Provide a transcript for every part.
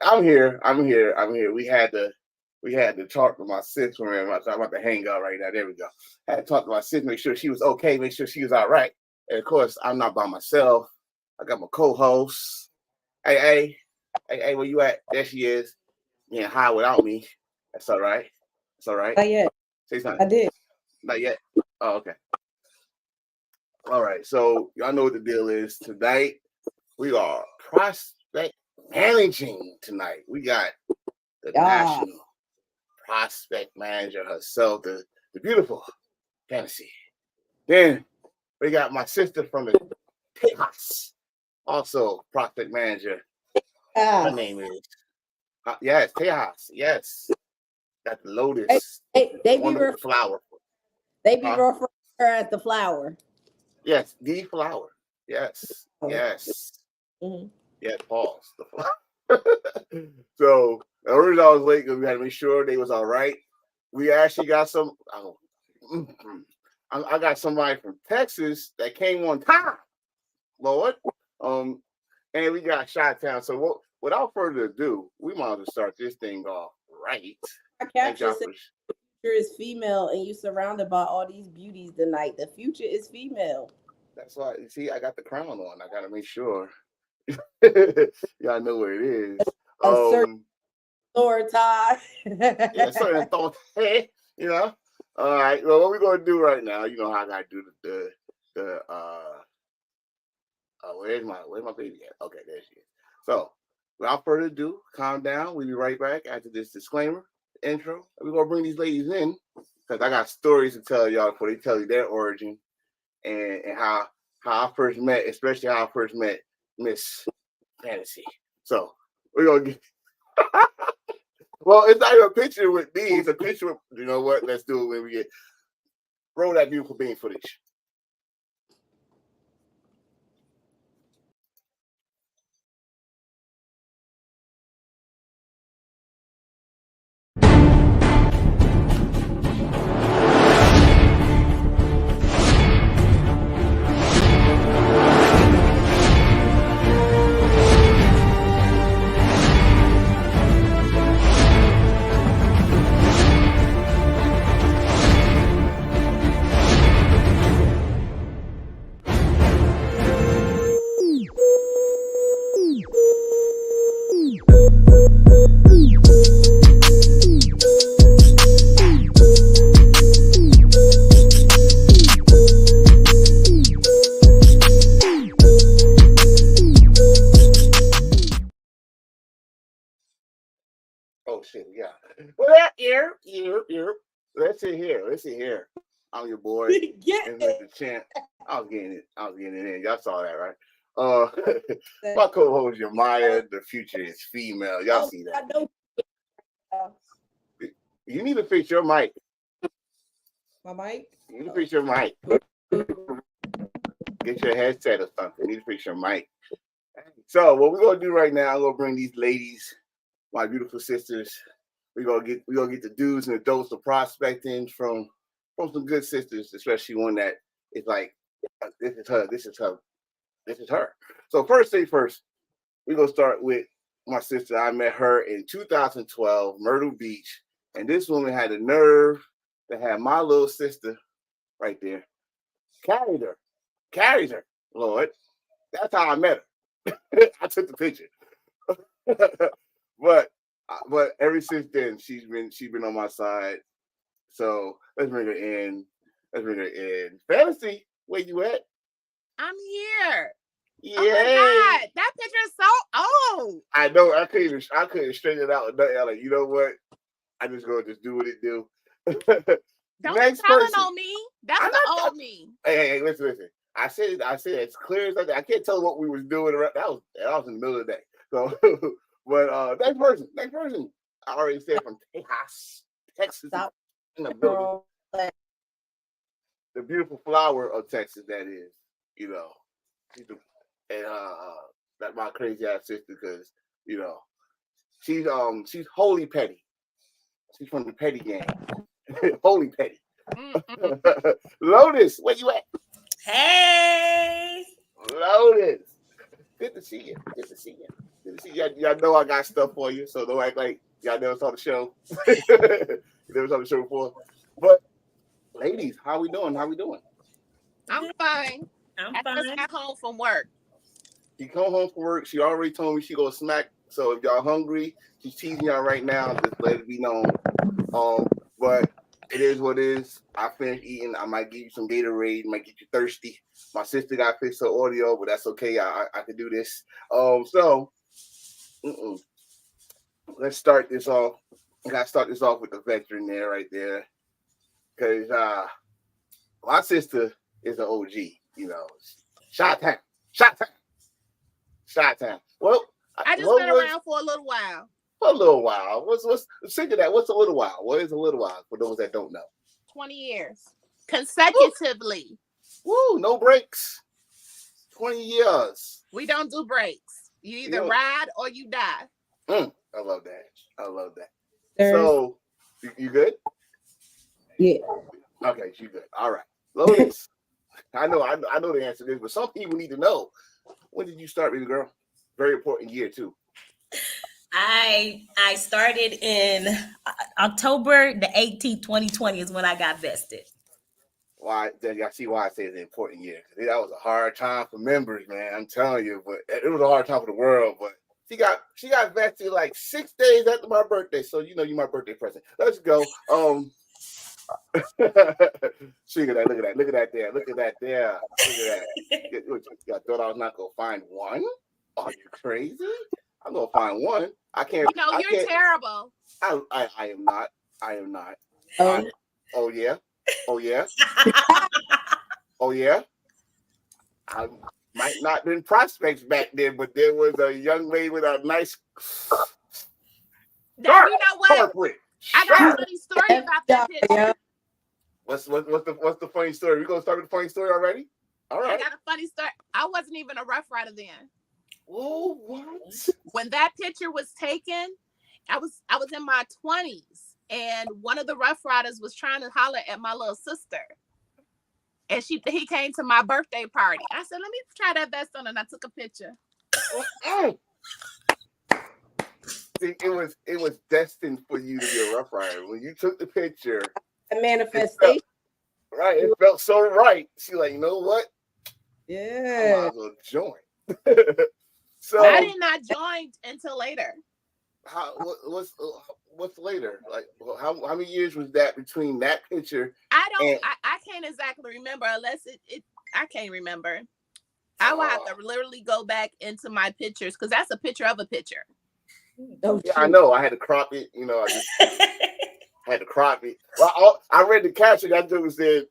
I'm here. I'm here. I'm here. We had to talk to my sister. I'm about to hang up right now. There we go. Had to talk to my sister, make sure she was okay, make sure she was all right. And of course, I'm not by myself. I got my co-host. Hey, hey, where you at? There she is. Being high without me. That's all right. That's all right. Not yet. Say something. I did. Not yet. Oh, okay. All right. So y'all know what the deal is. Tonight we are prospect managing tonight. We got the Ah, national prospect manager herself, the beautiful Fanasee. Then we got my sister from the Texas, also prospect manager. Her ah. name is yes, Tejas. Yes, got the They, Lotus, they, the they be wonderful ref- flower. they be Huh? referring to her as the flower. Yes, the flower. Yes, Oh, yes, mhm. yes. Pause. The flower. So the reason I was late because we had to make sure they was all right. We actually got some. I got somebody from Texas that came on time, Lord. Um, and we got shot town. So without further ado, we might as well start this thing off right. Our Thank caption y'all says for. future is female and you surrounded by all these beauties tonight. The future is female. That's why you see I got the crown on. I gotta make sure y'all know what it is. Assert Um, authority. yeah, certain thoughts. You know. All right. Well, what we're gonna do right now? You know how I gotta do the. Where's my baby at? Okay, there she is. So, without further ado, calm down. We'll be right back after this disclaimer, intro. We're gonna bring these ladies in because I got stories to tell y'all before they tell you their origin and how I first met, especially how I first met Miss Fantasy. So we're gonna get. Well, it's not even a picture with me. It's a picture with. You know what? Let's do it when we get roll that beautiful bean footage. Oh shit, yeah. Well, that here. Let's see here. Let's see here. I'm your boy, Get and it. Mr. Champ. I was getting it. I was getting it in. Y'all saw that, right? Uh, my co-host, Yamaya. The future is female. Y'all Oh, see I that? know. uh, You need to fix your mic. My mic. You need to Oh. fix your mic. Get your headset or something. You need to fix your mic. So what we're gonna do right now? I'm gonna bring these ladies, my beautiful sisters. We're gonna get the dudes and adults of prospecting from some good sisters, especially one that is like this is her, this is her, this is her. So first thing first, we're gonna start with my sister. I met her in 2012, Myrtle Beach, and this woman had the nerve to have my little sister right there carried her, carried her. Lord, that's how I met her. I took the picture. but ever since then she's been on my side. So let's bring her in. Let's bring her in. Fantasy, where you at? I'm here. Oh my Yay! God, that picture is so old. I know I couldn't straighten it out with nothing. I'm like, you know what? I just gonna just do what it do. Don't be Next telling person. on me. That's I'm the not. old me. Hey, listen. I said as clear as I can't tell what we was doing. That was in the middle of the day. So, but next person. I already said from Texas, Texas Stop, in the building. girl. Like, The beautiful flower of Texas, that is. You know, she's the, and that's my crazy ass sister because you know she's wholly petty. She's from the petty gang, wholly petty. Mm-mm. Lotus, where you at? Hey, Lotus. Good to see you. Good to see you. Good see, y'all know I got stuff for you, so don't act like y'all never saw the show. You never saw the show before. But ladies, how we doing? How we doing? I'm fine. I'm I just fine. got home from work. She come home from work. She already told me she gonna smack. So if y'all hungry, she's teasing y'all right now. Just let it be known. But it is what it is. I finished eating. I might give you some Gatorade. Might get you thirsty. My sister got to fix her audio, but that's okay. I can do this. So let's start this off. I gotta start this off with the veteran there, right there, because my sister is an OG. You know, shot time, shot time, shot time. Well, I just what been was around for a little while. for a little while? What's think of that? What's a little while? What is a little while for those that don't know? 20 years consecutively. Woo, no breaks. 20 years. We don't do breaks. You either You know- ride or you die. I love that. I love that. There's- So, you good? yeah. Okay, you good. All right. Lotus, I know the answer to this, but some people need to know. When did you start, baby girl? Very important year, too. I started in October the 18th, 2020 is when I got vested. Why? Y'all see why I say it's an important year. That was a hard time for members, man. I'm telling you, but it was a hard time for the world. But she got vested like 6 days after my birthday. So you my birthday present. Let's go. Look at that. Look at that there. Look at that there. Look at that. I thought I was not gonna find one. Are you crazy? I'm gonna find one. I can't. You know, you're terrible. I am not. I am not. Oh yeah. Oh yeah. Oh yeah. I might not been prospects back then, but there was a young lady with a nice Now, you know what? corporate. I got a funny story about that picture. Yeah. What's the funny story? We gonna start with the funny story already? All I right. got a funny story. I wasn't even a Rough Rider then. Oh, what? When that picture was taken, I was in my 20s, and one of the Rough Riders was trying to holler at my little sister, and he came to my birthday party. I said, "Let me try that vest on," and I took a picture. See, it was destined for you to be a Rough Rider. When you took the picture, A manifestation. it felt so right. She like, you know what? I Yeah. might as well join. So I did not join until later. What's later? Like how many years was that between that picture? I can't exactly remember unless I can't remember. I will have to literally go back into my pictures because that's a picture of a picture. Oh, Yeah, I know. I had to crop it. I just had to crop it. Well, I read the caption. That dude said,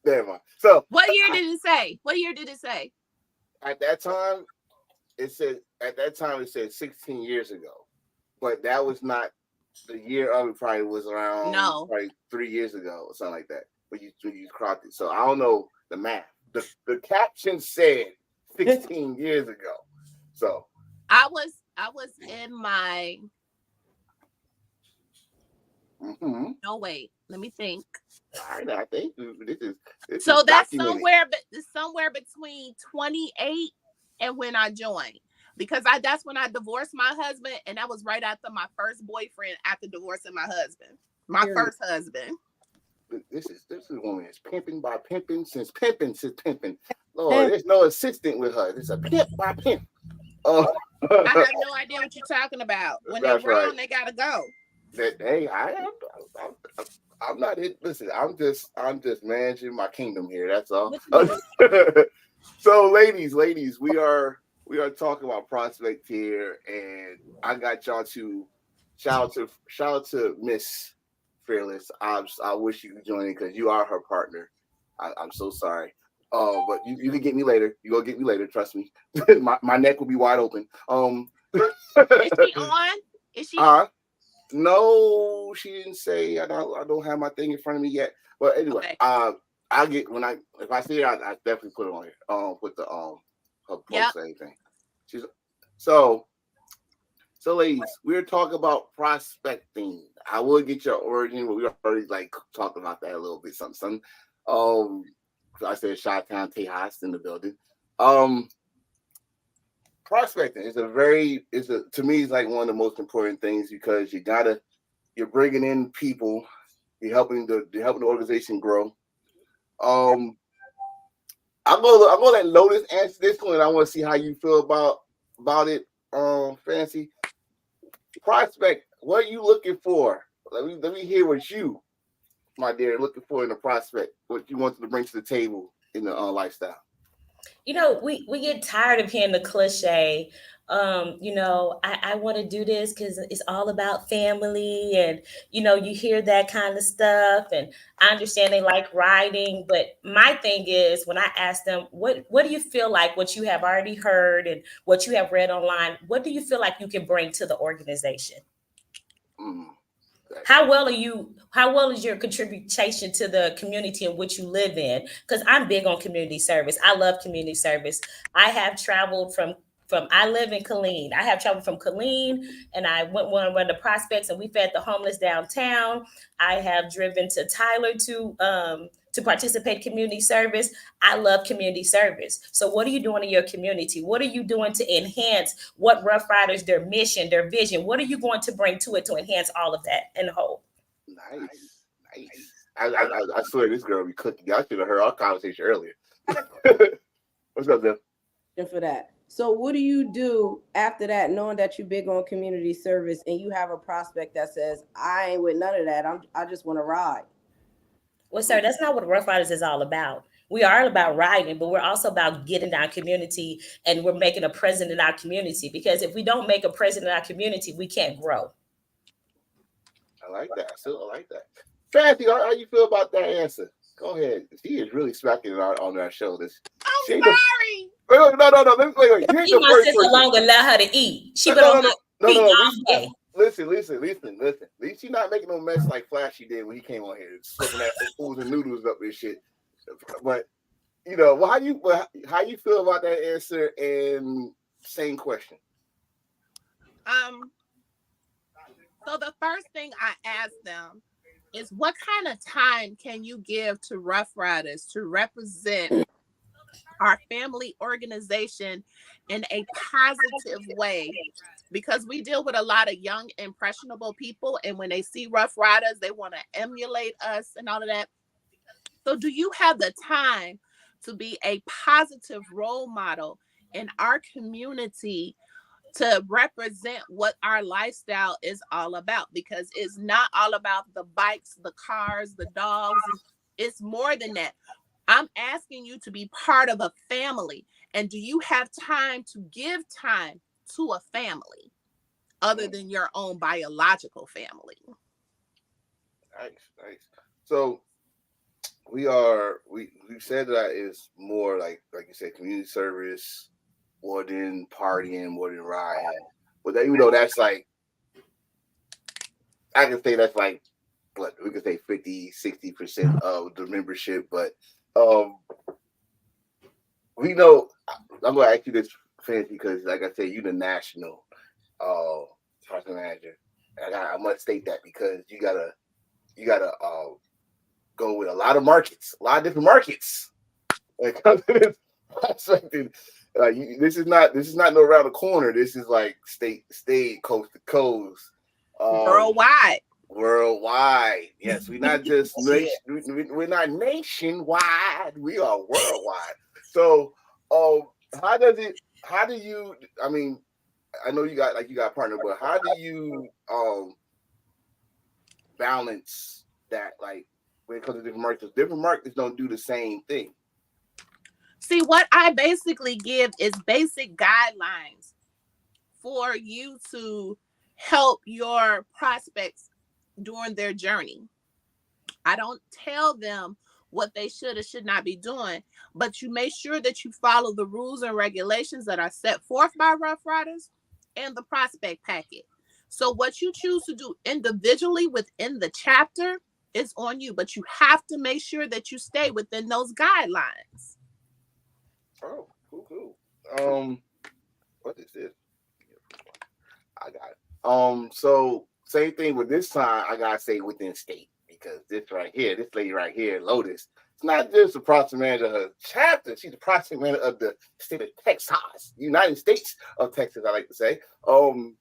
"Never mind." So, What year did it say? What year did it say? at that time, it said 16 years ago, but that was not the year of it. Probably was around probably 3 years ago or something like that. When you cropped it, so I don't know the math. The caption said 16 years ago. So I was in my. No, wait. Let me think. I think this So is that's documented. somewhere between 28 and when I joined, because that's when I divorced my husband, and that was right after my first boyfriend after divorcing my husband, my first husband. This woman is pimping by pimping since pimping. Lord, there's no assistant with her. It's a pimp by pimp. I have no idea what you're talking about. When they're wrong, right. They gotta go. Hey, I'm not it. Listen, I'm just managing my kingdom here. That's all. So, ladies, we are talking about prospect here, and I got y'all to shout out to Miss Fearless. I wish you could join in because you are her partner. I'm so sorry. But you can get me later. You go get me later. Trust me. my neck will be wide open. Is she on? Is she? No, she didn't say. I don't have my thing in front of me yet. But anyway, okay. I'll get if I see her, I definitely put it on here. With the her post and everything. So ladies, we're talking about prospecting. I will get your origin, but we already talked about that a little bit. Something. I said Chi-Town Tejas in the building. prospecting is to me, it's like one of the most important things because you're bringing in people, you're helping the organization grow. I'm gonna let Lotus answer this one, and I want to see how you feel about it. Fancy prospect, what are you looking for? Let me hear what you, my dear, looking for in a prospect. What you want to bring to the table in the lifestyle. You know, we get tired of hearing the cliche. I want to do this because it's all about family, and you hear that kind of stuff. And I understand they like writing, but my thing is when I ask them, what do you feel like what you have already heard and what you have read online? What do you feel like you can bring to the organization? Mm. How well is your contribution to the community in which you live in? Because I'm big on community service. I love community service. I have traveled from I live in Killeen. I have traveled from Killeen, and I went one of the prospects, and we fed the homeless downtown. I have driven to Tyler to participate in community service. I love community service. So what are you doing in your community? What are you doing to enhance what Rough Riders, their mission, their vision? What are you going to bring to it to enhance all of that in the whole? Nice. I swear this girl be cooking. Y'all should have heard our conversation earlier. What's up, Jeff? And for that. So what do you do after that, knowing that you're big on community service and you have a prospect that says, I ain't with none of that. I just want to ride. Well, sir, that's not what Rough Riders is all about. We are about riding, but we're also about getting our community, and we're making a presence in our community, because if we don't make a presence in our community, we can't grow. I like that. I like that. Fancy, how you feel about that answer? Go ahead. She is really smacking it on our show. I'm sorry. No. Wait. Here's She the wants first to person. longer allow her to eat. She been on my feet all day. Listen. At least she's not making no mess like Flashy did when he came on here, slipping that fools and noodles up and shit. But how you feel about that answer? And same question. So the first thing I asked them is, what kind of time can you give to Rough Riders to represent our family organization in a positive way? Because we deal with a lot of young, impressionable people, and when they see Rough Riders, they want to emulate us and all of that. So do you have the time to be a positive role model in our community to represent what our lifestyle is all about? Because it's not all about the bikes, the cars, the dogs. It's more than that. I'm asking you to be part of a family. And do you have time to give time to a family other than your own biological family? Nice. So we said that is more like you said, community service, more than partying, more than riding. But that's like, I can say that's like, what we could say 50-60% of the membership. But we know, I'm gonna ask you this, Fancy, because like I said, you're the national person manager, and I must state that because you gotta go with a lot of markets, a lot of different markets. When it comes to this prospecting, this is not no around the corner. This is like state, coast to coast, Worldwide. Yes, we're not just we're not nationwide. We are worldwide. So, how do you? I mean, I know you got a partner, but how do you balance that? Like when it comes to different markets don't do the same thing. See, what I basically give is basic guidelines for you to help your prospects during their journey. I don't tell them what they should or should not be doing, but you make sure that you follow the rules and regulations that are set forth by Rough Riders and the prospect packet. So what you choose to do individually within the chapter is on you, but you have to make sure that you stay within those guidelines. Oh, cool. What is this? I got it. So same thing with this time. I gotta say within state because this lady right here, Lotus, not just the prospect manager of her chapter, she's the prospect manager of the state of Texas, United States of Texas, I like to say.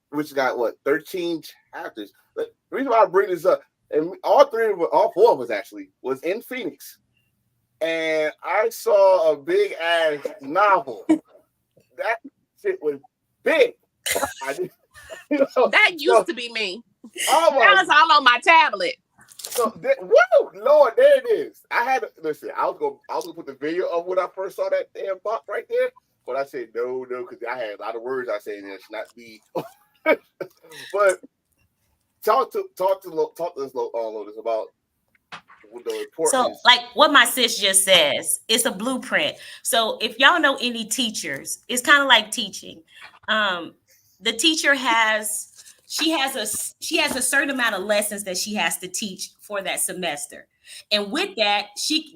Which got what, 13 chapters. But the reason why I bring this up, and all four of us actually was in Phoenix. And I saw a big ass novel. That shit was big. That used to be me. Oh That was all on my tablet. So, woo, Lord, there it is. I had to listen. I was gonna put the video of when I first saw that damn box right there, but I said no, because I had a lot of words I said there should not be. But talk to us, Lotus, about the importance. So, like what my sis just says, it's a blueprint. So, if y'all know any teachers, it's kind of like teaching. The teacher has a certain amount of lessons that she has to teach for that semester, and with that,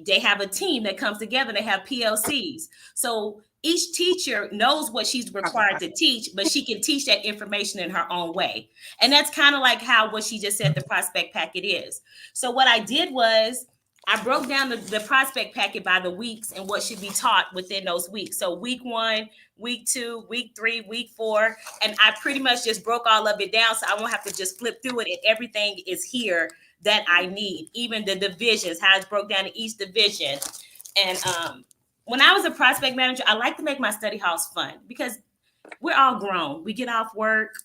they have a team that comes together. They have PLCs. So each teacher knows what she's required to teach, but she can teach that information in her own way. And that's kind of like how what she just said the prospect packet is. So what I did was I broke down the prospect packet by the weeks and what should be taught within those weeks. So week 1, week 2, week 3, week 4, and I pretty much just broke all of it down so I won't have to just flip through it, and everything is here that I need, even the divisions, how it's broke down in each division. And when I was a prospect manager, I like to make my study halls fun because we're all grown. We get off work.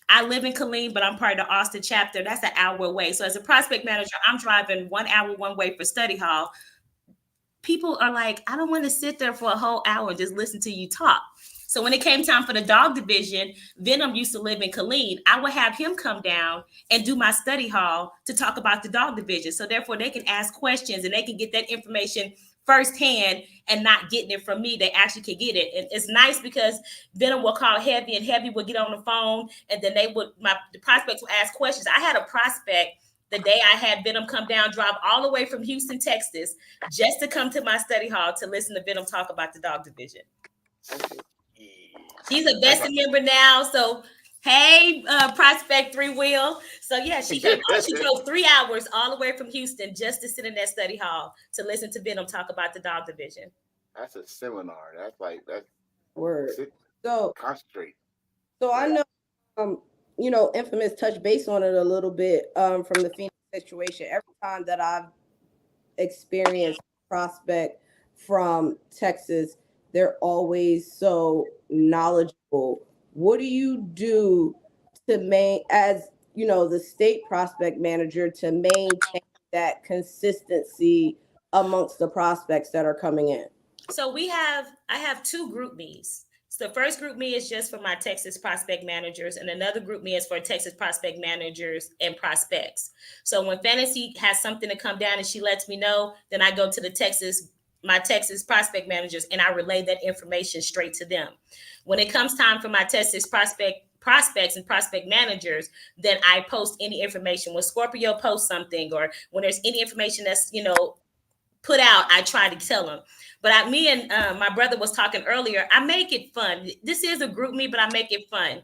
I live in Killeen, but I'm part of the Austin chapter. That's an hour away. So as a prospect manager, I'm driving 1 hour one way for study hall. People are like, I don't want to sit there for a whole hour and just listen to you talk. So when it came time for the dog division, Venom used to live in Killeen. I would have him come down and do my study hall to talk about the dog division. So therefore they can ask questions and they can get that information firsthand and not getting it from me. They actually can get it. And it's nice because Venom will call Heavy and Heavy would get on the phone, and then the prospects would ask questions. I had a prospect the day I had Venom come down, drive all the way from Houston, Texas, just to come to my study hall to listen to Venom talk about the dog division. She's a vested member now. So hey, Prospect 3-Wheel. So yeah, she drove 3 hours all the way from Houston just to sit in that study hall to listen to Venom talk about the dog division. That's a seminar. That's word. So concentrate. So I know, Infamous touched base on it a little bit from the Phoenix situation. Every time that I've experienced prospect from Texas, they're always so knowledgeable. What do you do to as the state prospect manager, to maintain that consistency amongst the prospects that are coming in? So I have 2 group me's. So the first group me is just for my Texas prospect managers, and another group me is for Texas prospect managers and prospects. So when Fanasee has something to come down and she lets me know, then I go to my Texas prospect managers and I relay that information straight to them. When it comes time for my Texas prospects and prospect managers, then I post any information. When Scorpio posts something, or when there's any information that's put out, I try to tell them. But me and my brother was talking earlier, I make it fun. This is a group me, but I make it fun.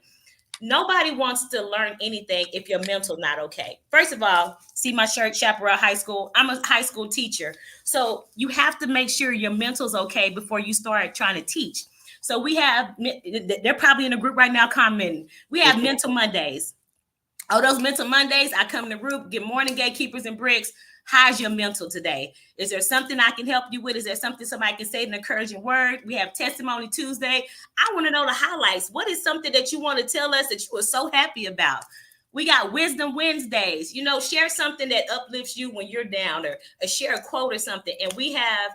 Nobody wants to learn anything if your mental not okay. First of all, see my shirt, Chaparral High School. I'm a high school teacher. So you have to make sure your mental's okay before you start trying to teach. So they're probably in a group right now commenting. We have Mental Mondays. Oh, those Mental Mondays, I come in the group, good morning, gatekeepers and bricks. How's your mental today? Is there something I can help you with? Is there something somebody can say, an encouraging word? We have Testimony Tuesday. I want to know the highlights. What is something that you want to tell us that you were so happy about? We got Wisdom Wednesdays. Share something that uplifts you when you're down, or share a quote or something. And we have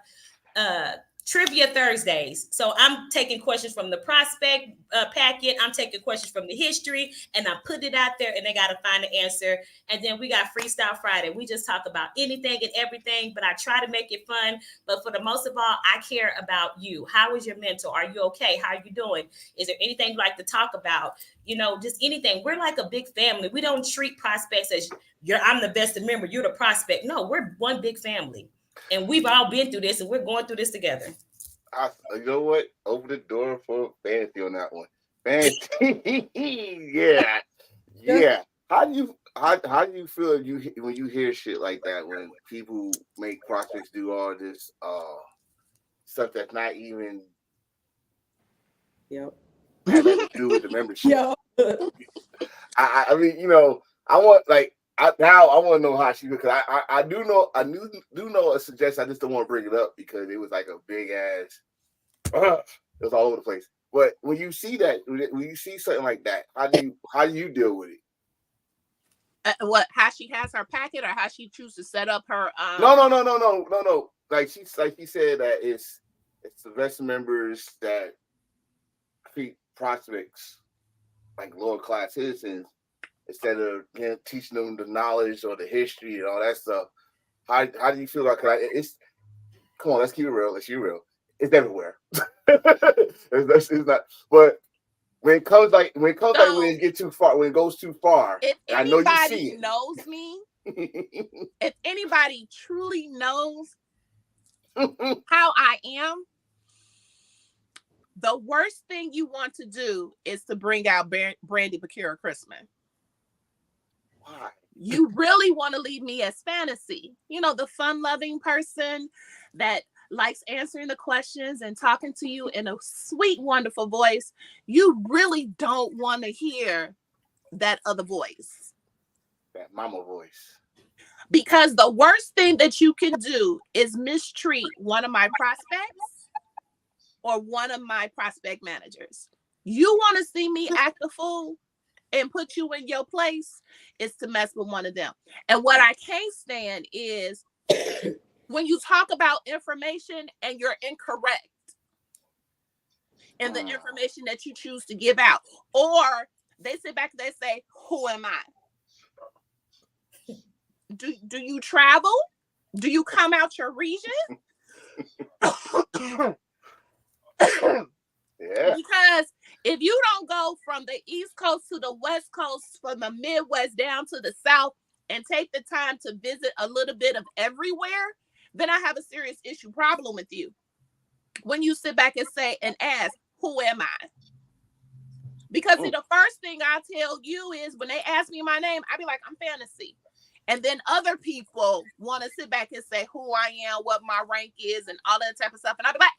Trivia Thursdays. So I'm taking questions from the prospect packet. I'm taking questions from the history, and I put it out there, and they got to find the answer. And then we got Freestyle Friday. We just talk about anything and everything, but I try to make it fun. But for the most of all, I care about you. How is your mental? Are you okay? How are you doing? Is there anything you'd like to talk about? Just anything. We're like a big family. We don't treat prospects as I'm the best member, you're the prospect. No, we're one big family. And we've all been through this, and we're going through this together. You know what? Open the door for Fanasee on that one. Fanasee, yeah. How do you? how do you feel when you hear shit like that, when people make prospects do all this stuff that's not even Yep. had nothing to do with the membership? Yo. I mean, you know, I want like now I want to know how she, because I do know a suggestion. I just don't want to bring it up because it was like a big ass. It was all over the place. But when you see that, when you see something like that, how do you deal with it? How she has her packet, or how she chooses to set up her? No. Like she said that it's the best members that treat prospects like lower class citizens instead of teaching them the knowledge or the history and all that stuff. How do you feel about it's? Come on, let's keep it real. Let's keep it real. It's everywhere. it's not. But when it gets too far, when it goes too far, if I know you see anybody it. knows me, if anybody truly knows how I am, the worst thing you want to do is to bring out Brandy Bakura Christmas. Why? You really want to leave me as Fanasee. You know, the fun-loving person that likes answering the questions and talking to you in a sweet, wonderful voice. You really don't want to hear that other voice. That mama voice. Because the worst thing that you can do is mistreat one of my prospects or one of my prospect managers. You want to see me act a fool and put you in your place, is to mess with one of them. And what I can't stand is when you talk about information and you're incorrect in the information that you choose to give out. Or they sit back and they say, who am I? Do you travel? Do you come out your region? Yeah. Because if you don't go from the East Coast to the West Coast, from the Midwest down to the South, and take the time to visit a little bit of everywhere, then I have a serious problem with you. When you sit back and say and ask, who am I? Because the first thing I tell you is when they ask me my name, I be like, I'm Fanasee. And then other people want to sit back and say who I am, what my rank is, and all that type of stuff. And I be like,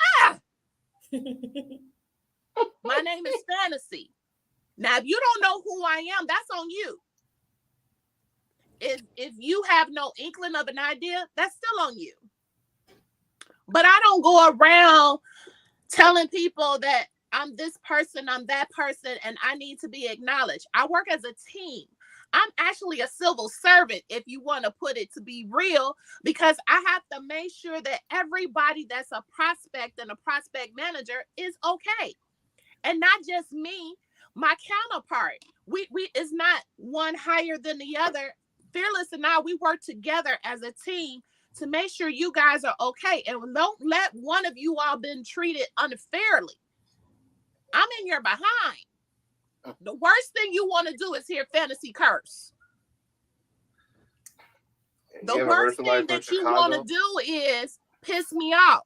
my name is Fanasee. Now, if you don't know who I am, that's on you. If you have no inkling of an idea, that's still on you. But I don't go around telling people that I'm this person, I'm that person, and I need to be acknowledged. I work as a team. I'm actually a civil servant, if you want to put it to be real, because I have to make sure that everybody that's a prospect and a prospect manager is okay. And not just me, my counterpart. We is not one higher than the other. Fearless and I, we work together as a team to make sure you guys are okay. And don't let one of you all been treated unfairly. I'm in your behind. The worst thing you want to do is hear Fanasee curse. The worst thing that you want to do is piss me off.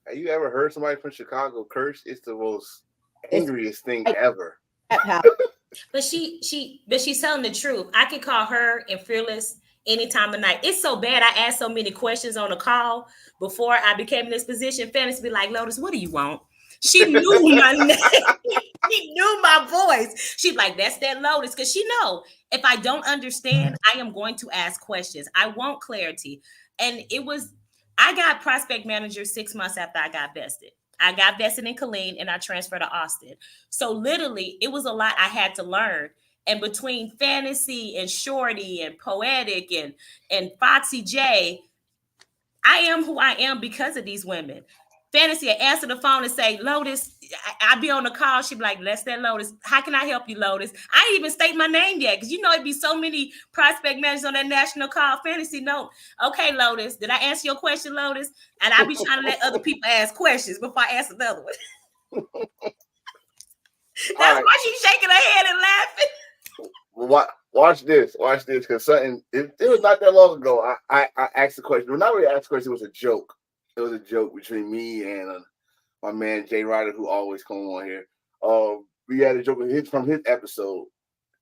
Have you ever heard somebody from Chicago curse? It's the most angriest thing ever. But she's telling the truth. I can call her and Fearless any time of night. It's so bad. I asked so many questions on the call before I became in this position. Fantasy be like, Lotus, what do you want? She knew my name. She knew my voice. She's like, that's that Lotus. Because she know if I don't understand, I am going to ask questions. I want clarity. And I got prospect manager 6 months after I got vested. I got vested in Killeen and I transferred to Austin. So literally, it was a lot I had to learn. And between Fanasee and Shorty and Poetic and Foxy J, I am who I am because of these women. Fanasee would answer the phone and say, Lotus, I'd be on the call. She'd be like, that's that Lotus. How can I help you, Lotus? I didn't even state my name yet because it'd be so many prospect managers on that national call. Fanasee, no. Okay, Lotus, did I answer your question, Lotus? And I'd be trying to let other people ask questions before I answer the other one. That's why she's shaking her head and laughing. Watch this, because it was not that long ago. I asked the question. Well, not really asked the question. It was a joke. It was a joke between me and my man Jay Ryder, who always come on here. We had a joke from his episode,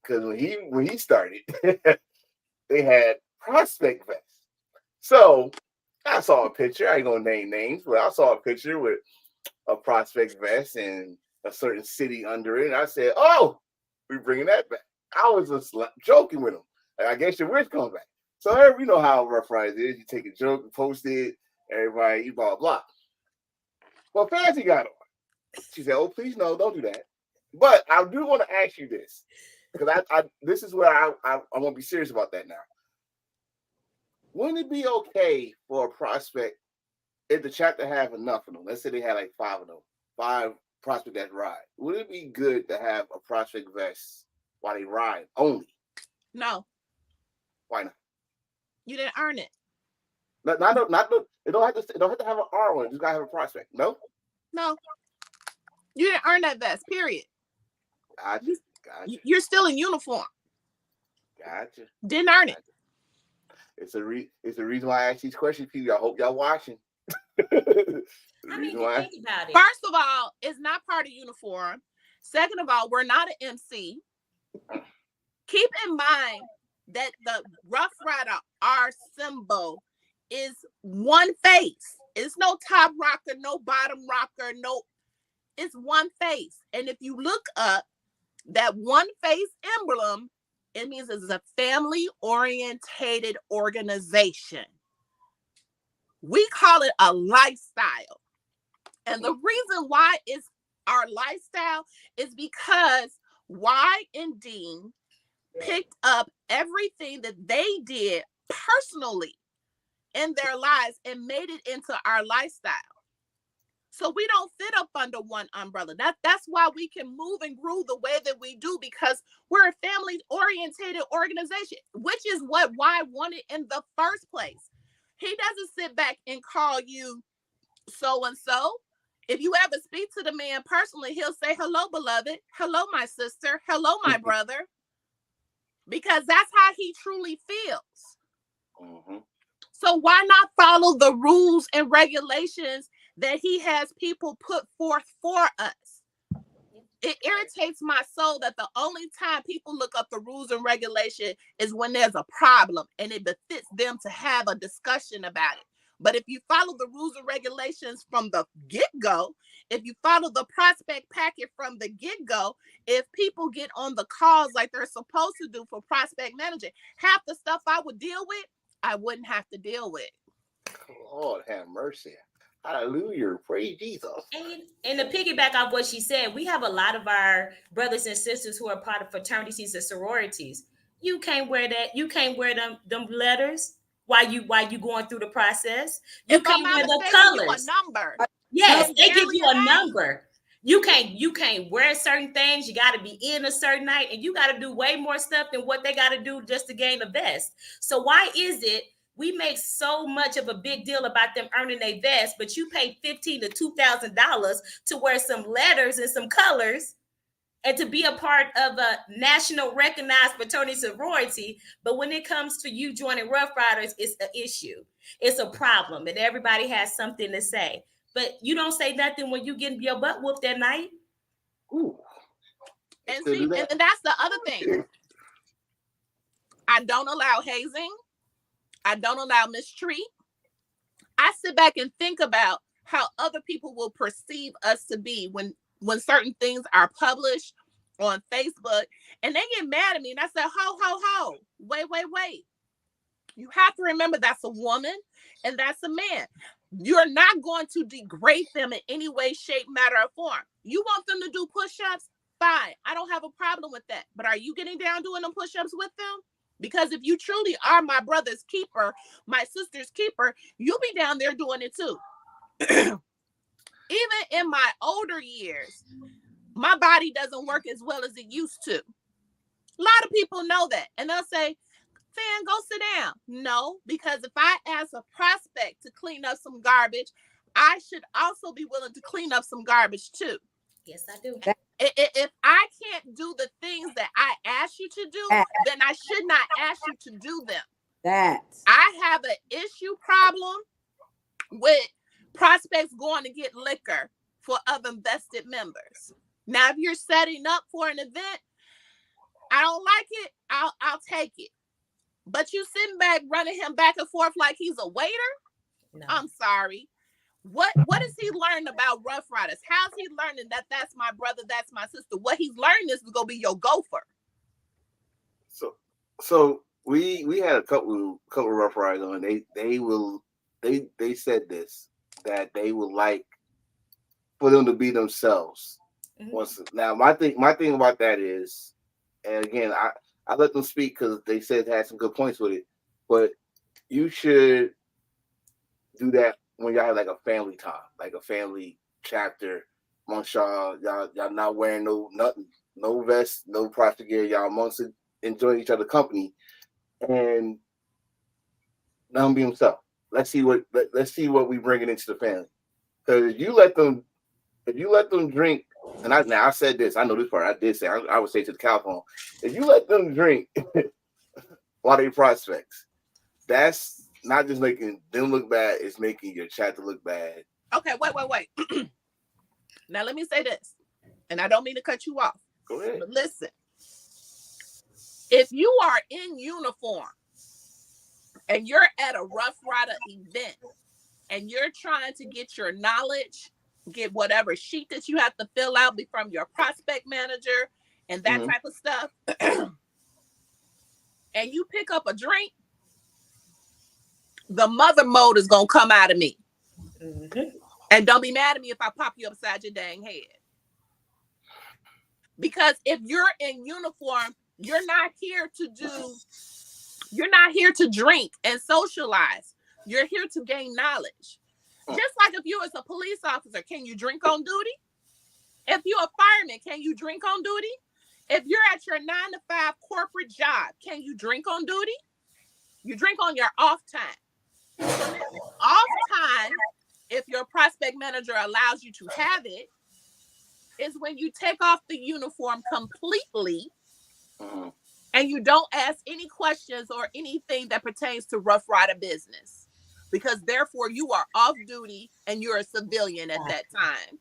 because when he started, they had prospect vests. So I saw a picture. I ain't gonna name names, but I saw a picture with a prospect vest and a certain city under it. And I said, "Oh, we're bringing that back." I was just joking with him. Like, I guess your wish comes back. So you know how Rough Riders is. You take a joke and post it. Everybody, you blah blah. Well, Fancy got on. She said, "Oh, please no, don't do that." But I do want to ask you this, because I this is where I want to be serious about that now. Wouldn't it be okay for a prospect if the chapter have enough of them? Let's say they had like 5 of them, 5 prospect that ride. Would it be good to have a prospect vest while they ride only? No. Why not? You didn't earn it. Not it don't have to have an R on it. You just gotta have a prospect. No? No. You didn't earn that vest, period. Gotcha. You're still in uniform. Gotcha. Didn't earn it. It's the reason why I ask these questions, people. I hope y'all watching. I mean, think about it. First of all, it's not part of uniform. Second of all, we're not an MC. Keep in mind that the Rough Rider, our symbol, is one face. It's no top rocker, no bottom rocker, no. It's one face. And if you look up that one face emblem, it means it's a family-orientated organization. We call it a lifestyle. And the reason why it's our lifestyle is because Y and Dean picked up everything that they did personally in their lives and made it into our lifestyle. So we don't fit up under one umbrella. That's why we can move and groove the way that we do, because we're a family-oriented organization, which is what Y wanted in the first place. He doesn't sit back and call you so-and-so. If you ever speak to the man personally, he'll say, "Hello, beloved. Hello, my sister. Hello, my brother." Because that's how he truly feels. Mm-hmm. So why not follow the rules and regulations that he has people put forth for us? It irritates my soul that the only time people look up the rules and regulation is when there's a problem and it befits them to have a discussion about it. But if you follow the rules and regulations from the get-go, if you follow the prospect packet from the get-go, if people get on the calls like they're supposed to do for prospect management, half the stuff I would deal with, I wouldn't have to deal with. Lord have mercy. Hallelujah. Praise Jesus. And to piggyback off what she said, we have a lot of our brothers and sisters who are part of fraternities and sororities. You can't wear that. You can't wear them letters while you going through the process. You can't wear the colors. You a number. Yes, they give you a number. You can't wear certain things. You got to be in a certain night, and you got to do way more stuff than what they got to do just to gain a vest. So why is it we make so much of a big deal about them earning a vest, but you pay $1,500 to $2,000 to wear some letters and some colors and to be a part of a national recognized fraternity sorority? But when it comes to you joining Rough Riders, it's an issue. It's a problem, and everybody has something to say. But you don't say nothing when you getting your butt whooped that night. Ooh. And see, and that's the other thing. I don't allow hazing. I don't allow mistreat. I sit back and think about how other people will perceive us to be when certain things are published on Facebook, and they get mad at me. And I said, ho. Wait. You have to remember that's a woman and that's a man. You're not going to degrade them in any way, shape, matter, or form. You want them to do push-ups? Fine. I don't have a problem with that. But are you getting down doing them push-ups with them? Because if you truly are my brother's keeper, my sister's keeper, you'll be down there doing it too. Even in my older years, my body doesn't work as well as it used to. A lot of people know that. And they'll say, "Fan, go sit down." No, because if I ask a prospect to clean up some garbage, I should also be willing to clean up some garbage too. Yes, I do. If I can't do the things that I ask you to do, then I should not ask you to do them. I have an issue problem with prospects going to get liquor for other vested members. Now, if you're setting up for an event, I don't like it. I'll take it. But you sitting back running him back and forth like he's a waiter? No. I'm sorry. What has he learned about Rough Riders? How's he learning that that's my brother, that's my sister? What he's learning is to go be your gopher. So we had a couple Rough Riders on. They said this, that they would like for them to be themselves. Mm-hmm. Now my thing about that is, and again I let them speak because they said they had some good points with it, but you should do that when y'all have like a family time, like a family chapter amongst y'all not wearing no vest, no plastic gear, y'all amongst it, enjoying each other's company, and let them be themselves. Let's see what we bringing into the family. Because if you let them drink, and I said this, I know this part. I did say I would say to the cow phone, if you let them drink while they prospects, that's not just making them look bad, it's making your chapter look bad. Okay, wait. Now let me say this, and I don't mean to cut you off. Go ahead. But listen, if you are in uniform and you're at a Rough Rider event and you're trying to get your knowledge, get whatever sheet that you have to fill out from your prospect manager and that type of stuff, and you pick up a drink, the mother mode is going to come out of me. Mm-hmm. And don't be mad at me if I pop you upside your dang head. Because if you're in uniform, you're not here to drink and socialize. You're here to gain knowledge. Just like if you as a police officer, can you drink on duty? If you're a fireman, can you drink on duty? If you're at your 9-to-5 corporate job, can you drink on duty? You drink on your off time. Off time, if your prospect manager allows you to have it, is when you take off the uniform completely and you don't ask any questions or anything that pertains to Rough Rider business, because therefore you are off duty and you're a civilian at that time.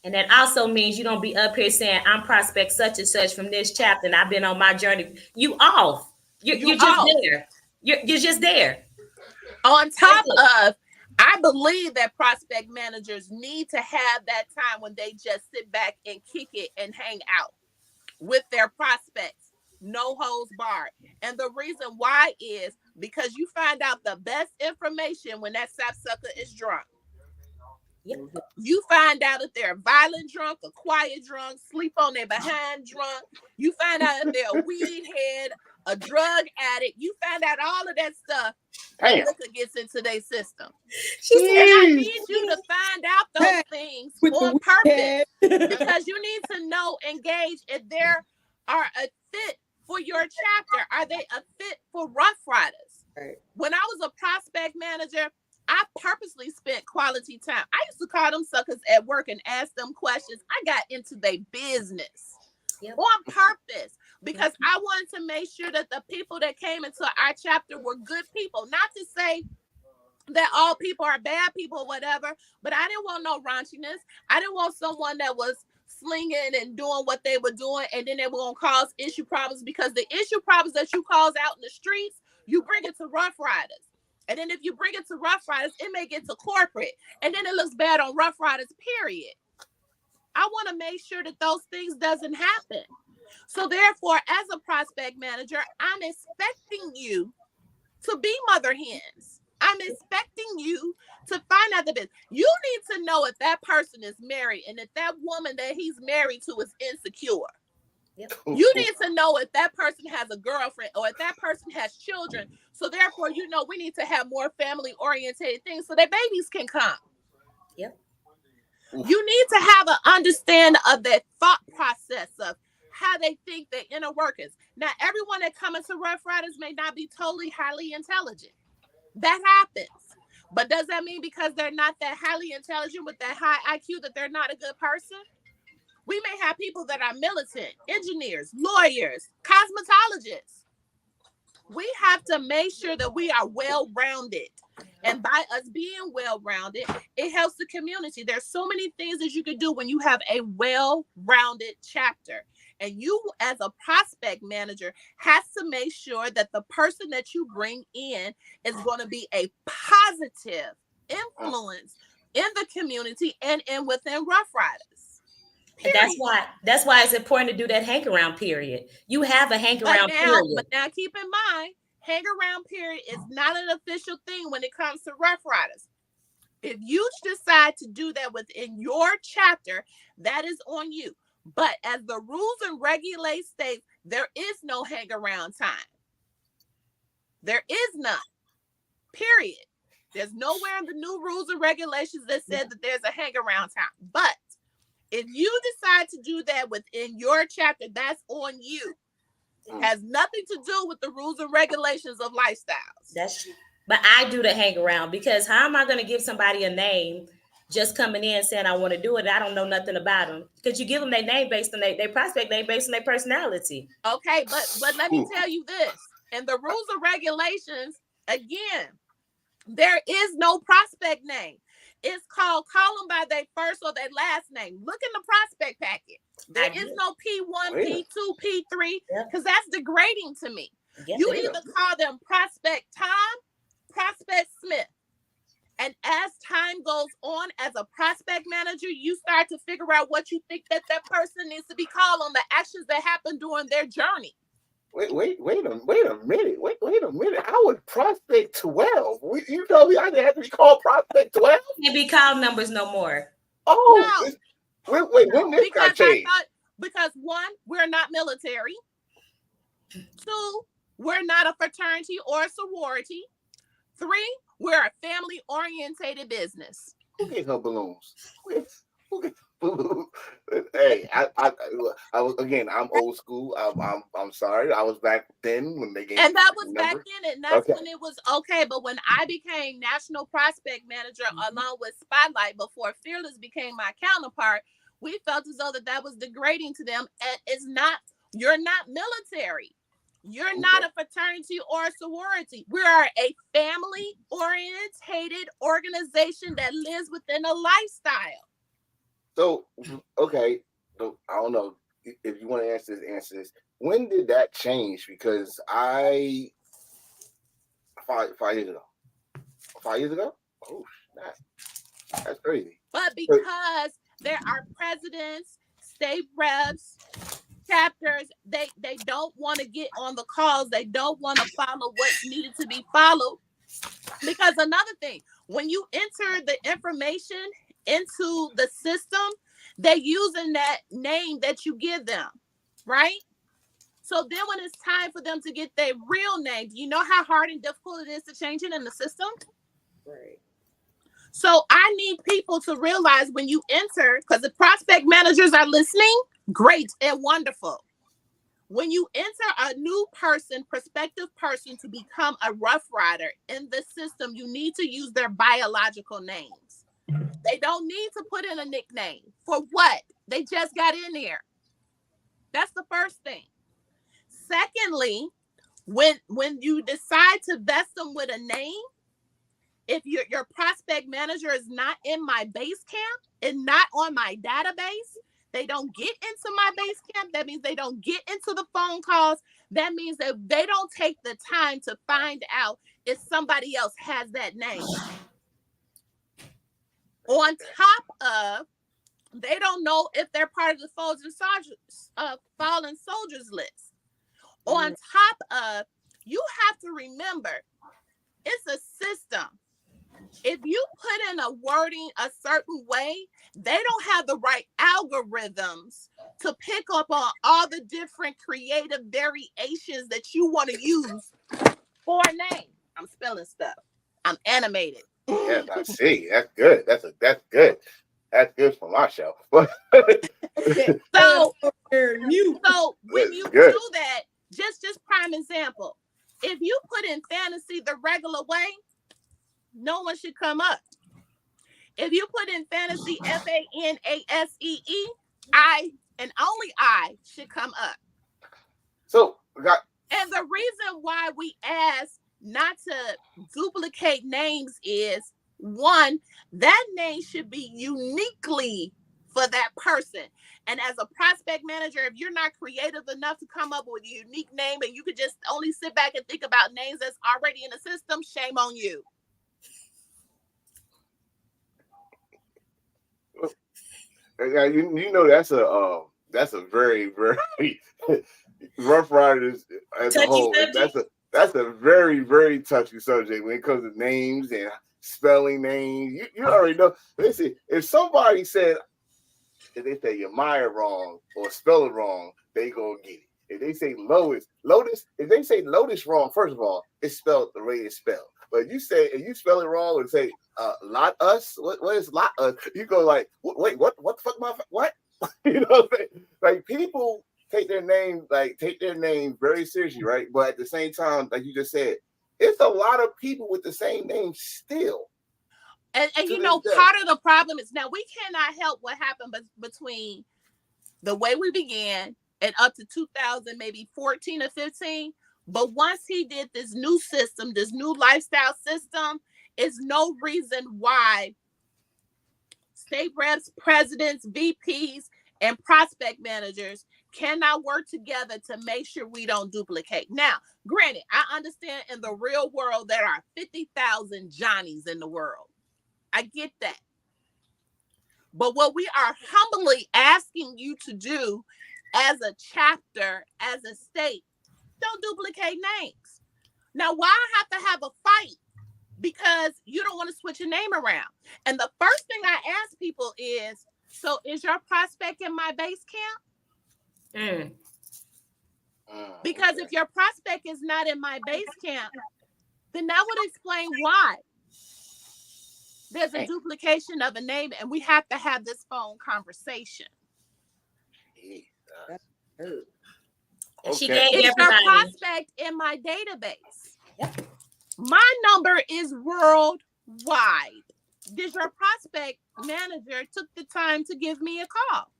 And that also means you don't be up here saying, I'm prospect such and such from this chapter and I've been on my journey. You off. You're just off. There. You're just there. On top of, I believe that prospect managers need to have that time when they just sit back and kick it and hang out with their prospects. No holds barred. And the reason why is because you find out the best information when that sapsucker is drunk. Yep. You find out if they're violent drunk, a quiet drunk, sleep on their behind drunk. You find out if they're a weed head, a drug addict. You find out all of that stuff. And liquor gets into their system. And I need you to find out those things on purpose, because you need to know and gauge if they are a fit for your chapter. Are they a fit for Rough Riders? Right. When I was a prospect manager, I purposely spent quality time. I used to call them suckers at work and ask them questions. I got into their business on purpose, because I wanted to make sure that the people that came into our chapter were good people. Not to say that all people are bad people or whatever, but I didn't want no raunchiness. I didn't want someone that was slinging and doing what they were doing, and then they were going to cause issue problems, because the issue problems that you cause out in the streets, you bring it to Rough Riders. And then if you bring it to Rough Riders, it may get to corporate, and then it looks bad on Rough Riders, period. I want to make sure that those things doesn't happen. So therefore, as a prospect manager, I'm expecting you to be mother hens. I'm expecting you to find out the business. You need to know if that person is married and if that woman that he's married to is insecure. Yep. You need to know if that person has a girlfriend or if that person has children. So therefore, we need to have more family-oriented things so that babies can come. Yep. You need to have an understanding of that thought process of how they think, their inner workings. Now, everyone that comes into Rough Riders may not be totally highly intelligent. That happens. But does that mean because they're not that highly intelligent with that high IQ that they're not a good person? We may have people that are militant, engineers, lawyers, cosmetologists. We have to make sure that we are well-rounded. And by us being well-rounded, it helps the community. There's so many things that you can do when you have a well-rounded chapter. And you, as a prospect manager, has to make sure that the person that you bring in is going to be a positive influence in the community and within Rough Riders. And that's why it's important to do that hang around period. You have a hang around period. But now keep in mind, hang around period is not an official thing when it comes to Rough Riders. If you decide to do that within your chapter, that is on you. But as the rules and regulations state, there is no hang around time. There is none. Period. There's nowhere in the new rules and regulations that said that there's a hang around time. But if you decide to do that within your chapter, that's on you. It has nothing to do with the rules and regulations of lifestyles. But I do the hang around, because how am I going to give somebody a name just coming in saying I want to do it? I don't know nothing about them. Because you give them their name based on their prospect name based on their personality. Okay, but let me tell you this. In the rules and regulations, again, there is no prospect name. It's called call them by their first or their last name. Look in the prospect packet. There is no P1, P2, P3, because that's degrading to me. You either call them Prospect Tom, Prospect Smith. And as time goes on, as a prospect manager, you start to figure out what you think that person needs to be called on the actions that happen during their journey. Wait a minute. I was Prospect 12. You told me I didn't have to be called Prospect 12? Can't be called numbers no more. Oh, no. Wait, when this got changed? Because one, we're not military. Two, we're not a fraternity or a sorority. Three, we're a family-orientated business. Who gave her balloons? Who gave balloons? Hey, I was, again, I'm old school. I'm sorry. I was back then when they gave. And that was back then, and that's when it was okay. But when I became national prospect manager along with Spotlight, before Fearless became my counterpart, we felt as though that was degrading to them. And it's not. You're not military. You're not a fraternity or a sorority. We are a family-orientated organization that lives within a lifestyle. So, okay, so I don't know if you want to answer this. When did that change? Because 5 years ago. 5 years ago? Oh, that's crazy. But because there are presidents, state reps, chapters, they don't want to get on the calls. They don't want to follow what needed to be followed. Because another thing, when you enter the information into the system, they're using that name that you give them, right? So then when it's time for them to get their real name, do you know how hard and difficult it is to change it in the system? Right. So I need people to realize when you enter, because the prospect managers are listening, great and wonderful. When you enter a new person, prospective person, to become a Rough Rider in the system, you need to use their biological names. They don't need to put in a nickname. For what? They just got in there. That's the first thing. Secondly, when you decide to vest them with a name, if your prospect manager is not in my base camp and not on my database, they don't get into my base camp. That means they don't get into the phone calls. That means that they don't take the time to find out if somebody else has that name. On top of, they don't know if they're part of the fallen soldiers list. On top of, you have to remember, it's a system. If you put in a wording a certain way, they don't have the right algorithms to pick up on all the different creative variations that you want to use for a name. I'm spelling stuff. I'm animated. Yes, I see. That's good. That's good. That's good for my show. So when you do that, just prime example, if you put in Fanasee the regular way, no one should come up. If you put in Fanasee FANASEE, I and only I should come up. So and the reason why we ask not to duplicate names is, one, that name should be uniquely for that person. And as a prospect manager, if you're not creative enough to come up with a unique name and you could just only sit back and think about names that's already in the system, shame on you. Yeah, you know that's a very very Rough Riders as a Touchy whole. subject? That's a very very touchy subject when it comes to names and spelling names. You already know. Listen, if somebody said if they say your Maya wrong or spell it wrong, they gonna get it. If they say Lotus, if they say Lotus wrong, first of all, it's spelled the way it's spelled. But if you spell it wrong and say lot us, what is lot us? You go like, wait, what the fuck what? You know what I'm saying? Like people take their name very seriously, right? But at the same time, like you just said, it's a lot of people with the same name still. And you know, part of the problem is now we cannot help what happened between the way we began and up to 2000, maybe 14 or 15. But once he did this new system, this new lifestyle system, is no reason why state reps, presidents, VPs, and prospect managers cannot work together to make sure we don't duplicate. Now, granted, I understand in the real world there are 50,000 Johnnies in the world. I get that. But what we are humbly asking you to do as a chapter, as a state, don't duplicate names. Now, why have to have a fight? Because you don't want to switch your name around. And the first thing I ask people is, so is your prospect in my base camp? Because if your prospect is not in my base camp, then that would explain why there's a duplication of a name, and we have to have this phone conversation. And she gave it's everybody. Your prospect in my database. Yep. My number is worldwide. Did your prospect manager took the time to give me a call?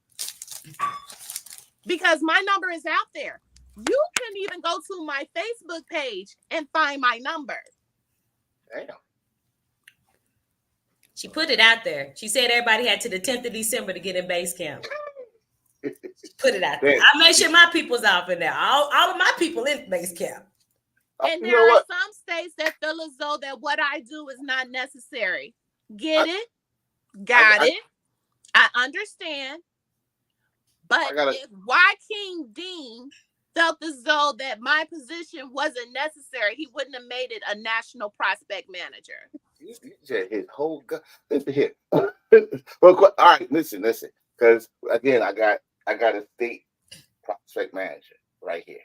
Because my number is out there. You can even go to my Facebook page and find my number. Damn. She put it out there. She said everybody had to the 10th of December to get in base camp. Put it out there. I made sure my people's out in there. All of my people in base camp. And there are some states that feel as though that what I do is not necessary. Get it? Got it. I understand. But if Joaquin Dean felt as though that my position wasn't necessary, he wouldn't have made it a national prospect manager. You said his whole listen here. Well, all right, listen. Because again, I got a state prospect manager right here.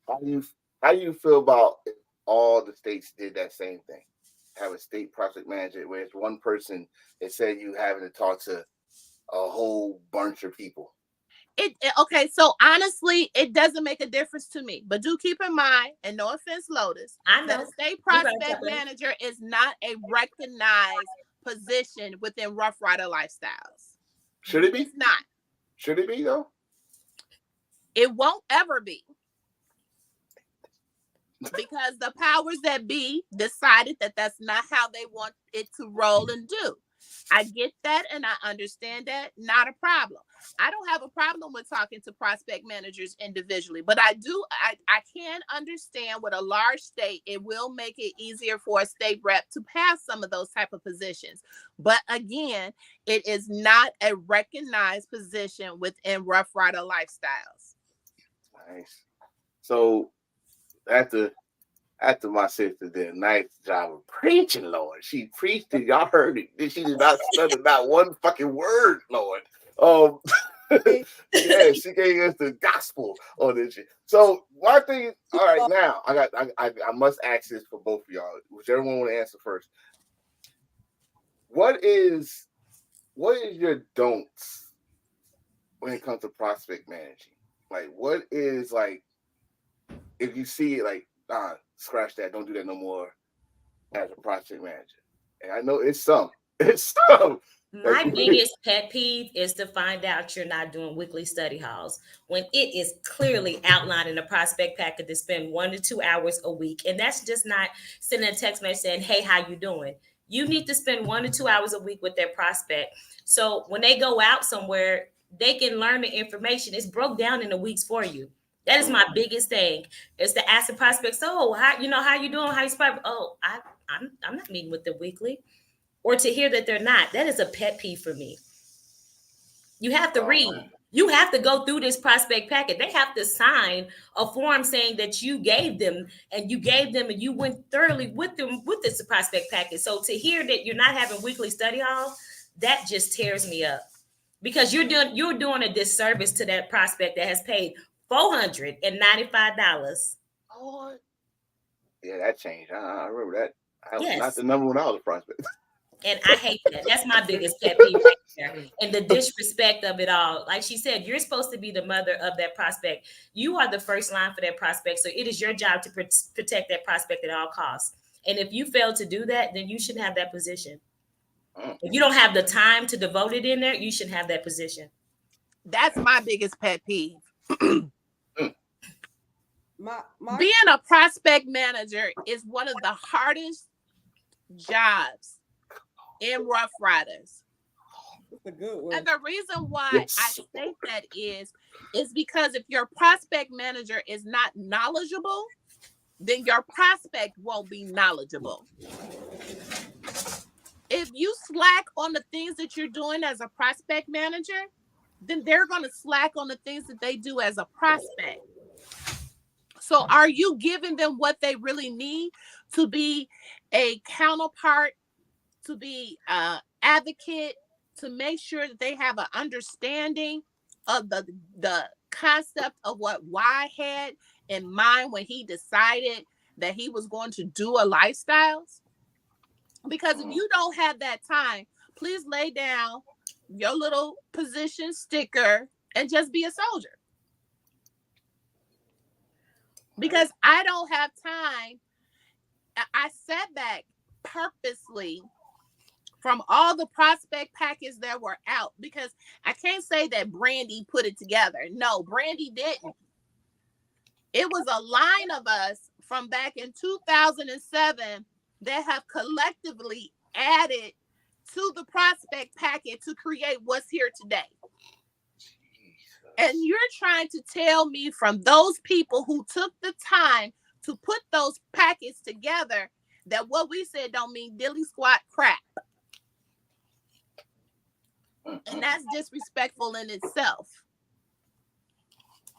How do you feel about if all the states did that same thing? Have a state prospect manager where it's one person that said you having to talk to a whole bunch of people. Okay, so honestly, it doesn't make a difference to me. But do keep in mind, and no offense, Lotus, that a state prospect manager is not a recognized position within Rough Rider Lifestyles. Should it be? It's not. Should it be though? It won't ever be. Because the powers that be decided that that's not how they want it to roll and do. I get that and I understand that. Not a problem. I don't have a problem with talking to prospect managers individually, but I can understand with a large state, it will make it easier for a state rep to pass some of those type of positions. But again, it is not a recognized position within Rough Rider Lifestyles. Nice. So after my sister did a nice job of preaching, Lord. She preached it. Y'all heard it. She did not stutter not one fucking word, Lord. Yeah, she gave us the gospel on this shit. So one thing, all right, now I must ask this for both of y'all. Whichever one want to answer first. What is your don'ts when it comes to prospect managing? Like, what is like if you see it like, scratch that, don't do that no more as a prospect manager? And I know it's some. My biggest pet peeve is to find out you're not doing weekly study halls when it is clearly outlined in the prospect packet to spend 1 to 2 hours a week. And that's just not sending a text message saying, hey, how you doing? You need to spend 1 to 2 hours a week with that prospect. So when they go out somewhere, they can learn the information. It's broke down in the weeks for you. That is my biggest thing. Is to ask the prospects, "Oh, how you doing? How you spot? Oh, I'm not meeting with them weekly," or to hear that they're not. That is a pet peeve for me. You have to read. You have to go through this prospect packet. They have to sign a form saying that you gave them and you went thoroughly with them with this prospect packet. So to hear that you're not having weekly study hall, that just tears me up, because you're doing a disservice to that prospect that has paid $495. Oh, yeah, that changed. I remember that. I was Yes. not the number one out of prospect. And I hate that. That's my biggest pet peeve right there. And the disrespect of it all. Like she said, you're supposed to be the mother of that prospect. You are the first line for that prospect. So it is your job to protect that prospect at all costs. And if you fail to do that, then you shouldn't have that position. If you don't have the time to devote it in there, you shouldn't have that position. That's my biggest pet peeve. Being a prospect manager is one of the hardest jobs in Rough Riders. That's a good one. And the reason why I say that is because if your prospect manager is not knowledgeable, then your prospect won't be knowledgeable. If you slack on the things that you're doing as a prospect manager, then they're going to slack on the things that they do as a prospect. So are you giving them what they really need to be a counterpart, to be an advocate, to make sure that they have an understanding of the concept of what Y had in mind when he decided that he was going to do a lifestyles? Because if you don't have that time, please lay down your little position sticker and just be a soldier. Because I don't have time. I sat back purposely from all the prospect packets that were out, because I can't say that Brandy put it together. No, Brandy didn't. It was a line of us from back in 2007 that have collectively added to the prospect packet to create what's here today. And you're trying to tell me from those people who took the time to put those packets together that what we said don't mean dilly squat crap. And that's disrespectful in itself.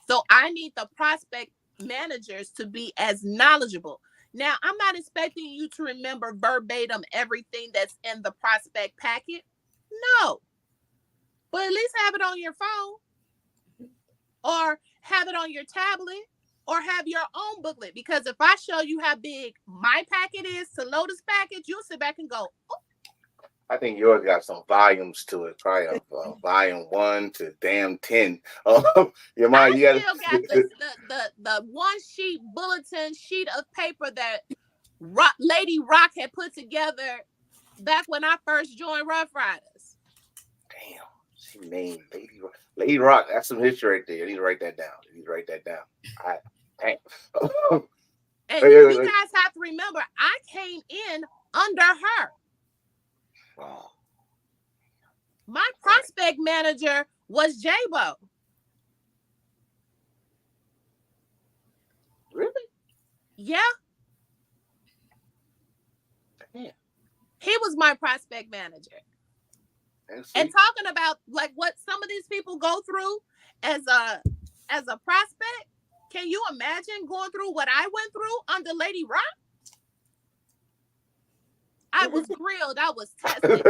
So I need the prospect managers to be as knowledgeable. Now, I'm not expecting you to remember verbatim everything that's in the prospect packet. No. But at least have it on your phone, or have it on your tablet, or have your own booklet. Because if I show you how big my packet is to Lotus package, you'll sit back and go, oh. I think yours got some volumes to it, probably volume 1 to damn 10. You still got the the one sheet bulletin sheet of paper that Lady Rock had put together back when I first joined Rough Riders. Damn, she named Lady Rock. That's some history right there. You need to write that down. Damn. And you guys have to remember, I came in under her. Wow. My prospect manager was J-Bo. Really? Yeah. Damn. He was my prospect manager. And talking about like what some of these people go through as a prospect, can you imagine going through what I went through under Lady Rock? I was grilled. I was tested.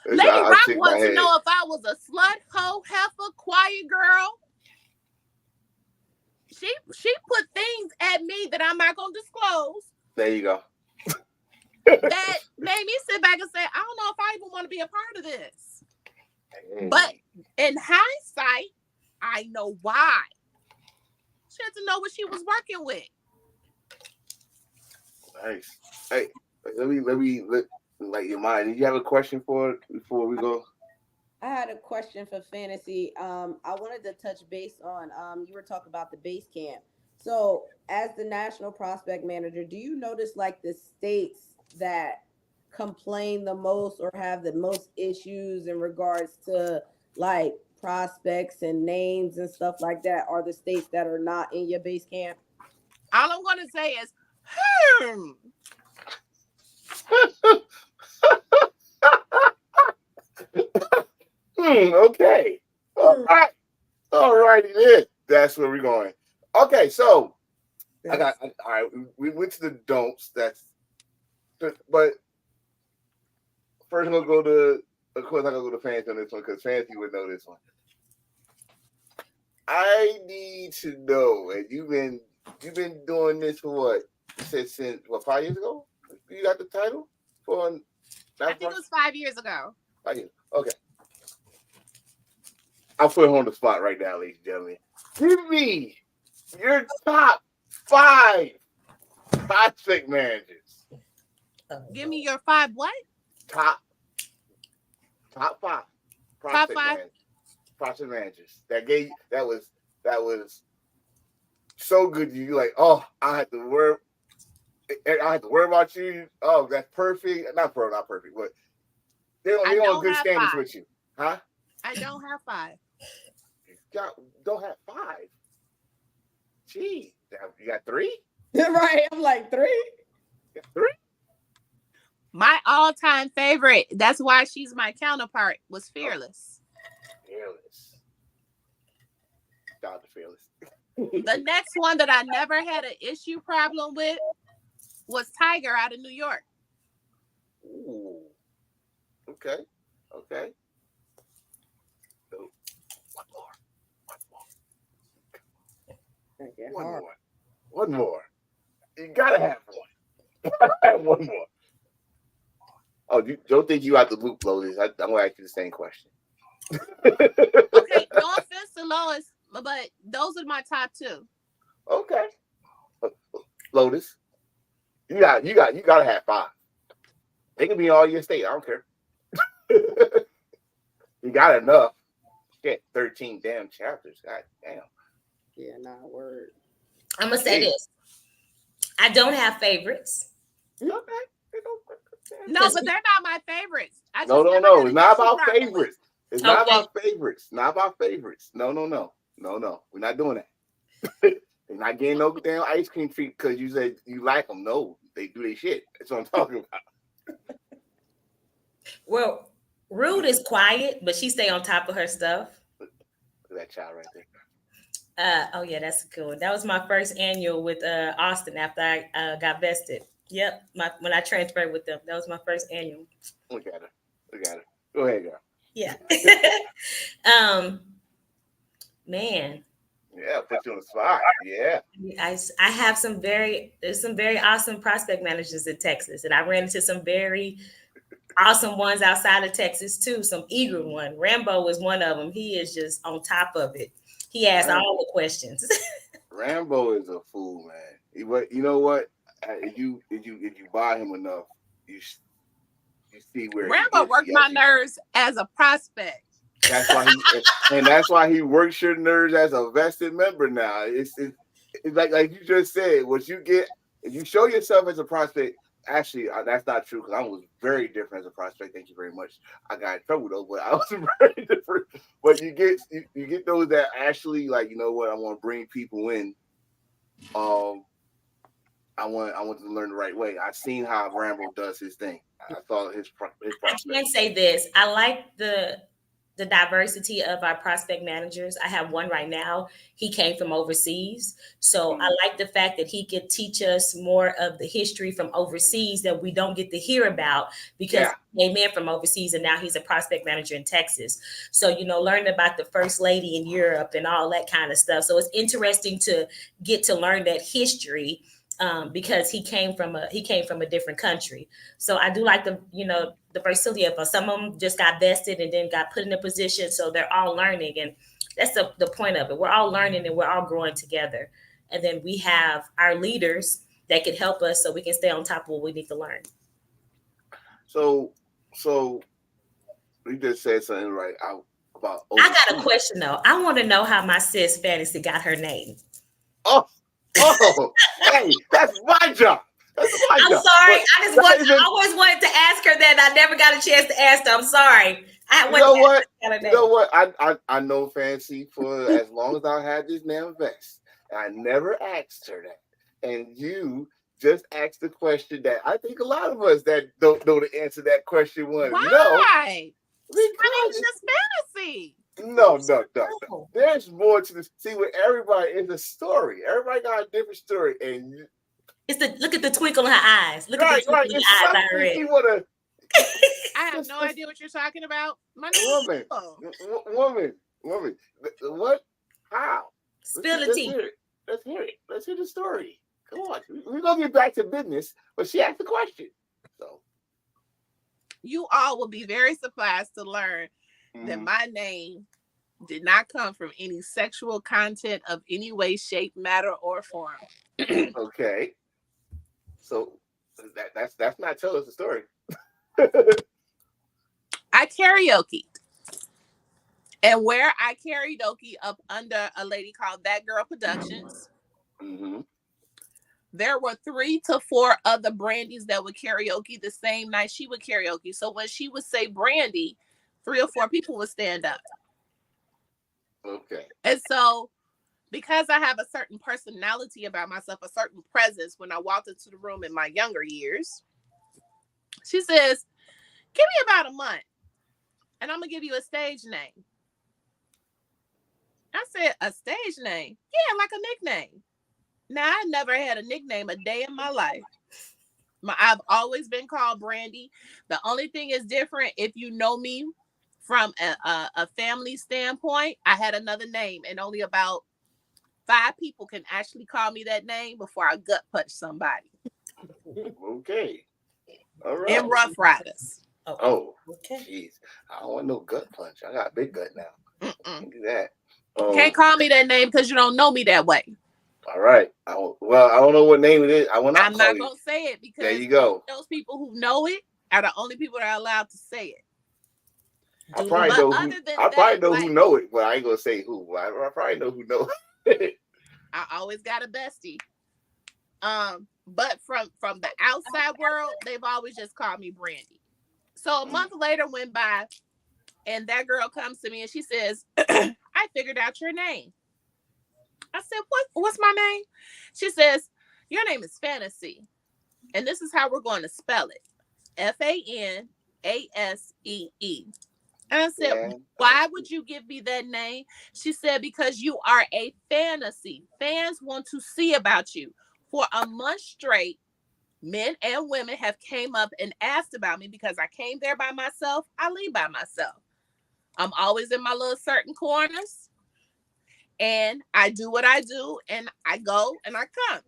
Lady Rock wanted to know if I was a slut, hoe, heifer, quiet girl. She put things at me that I'm not going to disclose. There you go. That made me sit back and say, I don't know if I even want to be a part of this. But in hindsight, I know why. She had to know what she was working with. Nice. Hey, let me like your mind. Did you have a question before we go? I had a question for Fanasee. I wanted to touch base on you were talking about the base camp. So as the national prospect manager, do you notice like the states that complain the most or have the most issues in regards to like prospects and names and stuff like that are the states that are not in your base camp? All I'm going to say is, Okay. All right. All righty then. That's where we're going. Okay, so all right. We went to the don'ts. But first I'm gonna go to, of course, I'm gonna go to Fancy on this one because Fancy would know this one. I need to know, and you've been doing this for what? You said since 5 years ago? You got the title for? I think it was 5 years ago. 5 years. Okay. I'll put her on the spot right now, ladies and gentlemen. Give me your top 5 prospect managers. Give me your 5 what? Top 5 prospect Top 5? Prospect managers. That was so good. You like, oh, I had to worry about you. Oh, that's perfect. Not perfect, but they're on good standards 5. with you, huh? I don't have 5. Don't have 5. Gee, you got 3? Right, I'm like 3. You got 3? My all-time favorite, that's why she's my counterpart, was Fearless. Fearless. Dr. Fearless. The next one that I never had an issue problem with was Tiger out of New York. Ooh. Okay. So, one more. You gotta have one. One more. Oh, you don't think you out the loop, Lotus? I'm gonna ask you the same question. Okay, no offense to Lois, but those are my top 2. Okay. Lotus, you gotta have 5. They can be all your state. I don't care. You got enough. Shit, 13 damn chapters. God damn. Yeah, nah, word. I'm gonna say this. I don't have favorites. Okay. No, but they're not my favorites. No. It's not about favorites. It's not about favorites. Not about favorites. No. We're not doing that. They're not getting no damn ice cream treat because you said you like them. No, they do their shit. That's what I'm talking about. Well, Rude is quiet, but she stay on top of her stuff. Look at that child right there. Oh yeah, that's a good one. That was my first annual with Austin after I got vested. Yep, when I transferred with them, that was my first annual. Look at her. Go ahead, girl. Yeah. Man. Yeah, put you on the spot. Yeah. I have there's some very awesome prospect managers in Texas, and I ran into some very awesome ones outside of Texas too. Some eager one. Rambo was one of them. He is just on top of it. He asked all the questions. Rambo is a fool, man. But you know what? If you buy him enough, you see where Rambo worked my nerves as a prospect. That's why he works your nerves as a vested member now. It's like you just said. What you get if you show yourself as a prospect. Actually, that's not true because I was very different as a prospect. Thank you very much. I got in trouble though, but I was very different. But you get those that actually like, you know what? I want to bring people in. I want to learn the right way. I've seen how Rambo does his thing. I thought his prospect. I can say this. I like the diversity of our prospect managers. I have one right now. He came from overseas. So I like the fact that he could teach us more of the history from overseas that we don't get to hear about because he came in from overseas and now he's a prospect manager in Texas. So, learning about the first lady in Europe and all that kind of stuff. So it's interesting to get to learn that history because he came from a different country. So I do like the versatility of some of them just got vested and then got put in a position. So they're all learning. And that's the point of it. We're all learning and we're all growing together. And then we have our leaders that can help us so we can stay on top of what we need to learn. So you just said something right about overseas. I got a question though. I want to know how my sis Fanasee got her name. Oh, hey, that's my job. That's what I'm done. sorry. But I just I always wanted to ask her that. And I never got a chance to ask her. I'm sorry. you know what? You know what? I know Fancy for as long as I had this damn vest. I never asked her that. And you just asked the question that I think a lot of us that don't know the answer to that question want to know. Why? My name Because is just Fanasee. no. There's more to this. See, with everybody, it's a story. Everybody got a different story. And look at the twinkle in her eyes. Look at the twinkle in it's her eyes. something you want to. I have no idea what you're talking about. My name woman. What? How? Spill the tea. Let's hear it. Let's hear the story. Come on. We're going to get back to business, but she asked the question. So you all will be very surprised to learn that my name did not come from any sexual content of any way, shape, matter, or form. Okay. So that's not telling us the story. I karaoke. And where I karaoke up under a lady called That Girl Productions, there were 3 to 4 other Brandies that would karaoke the same night she would karaoke. So when she would say Brandy, 3 or 4 people would stand up. Okay. And so because I have a certain personality about myself, a certain presence when I walked into the room in my younger years, she says, give me about a month and I'm going to give you a stage name. I said, a stage name? Yeah, like a nickname. Now, I never had a nickname a day in my life. I've always been called Brandy. The only thing is different, if you know me from a family standpoint, I had another name, and only about 5 people can actually call me that name before I gut punch somebody. Okay. All right. And Rough Riders. Oh, okay. Jeez. I don't want no gut punch. I got a big gut now. Can't do that. Can't call me that name because you don't know me that way. All right. I don't know what name it is. I'm not going to say it because there you go. Those people who know it are the only people that are allowed to say it. I probably know who know it, but I ain't going to say who. I probably know who know it. I always got a bestie. But from the outside world, they've always just called me Brandy. So a month later went by, and that girl comes to me and she says, I figured out your name. I said, what's my name? She says, your name is Fanasee. And this is how we're going to spell it. Fanasee. And I said, why would you give me that name? She said, because you are a fantasy. Fans want to see about you. For a month straight, men and women have came up and asked about me because I came there by myself. I leave by myself. I'm always in my little certain corners. And I do what I do. And I go and I come.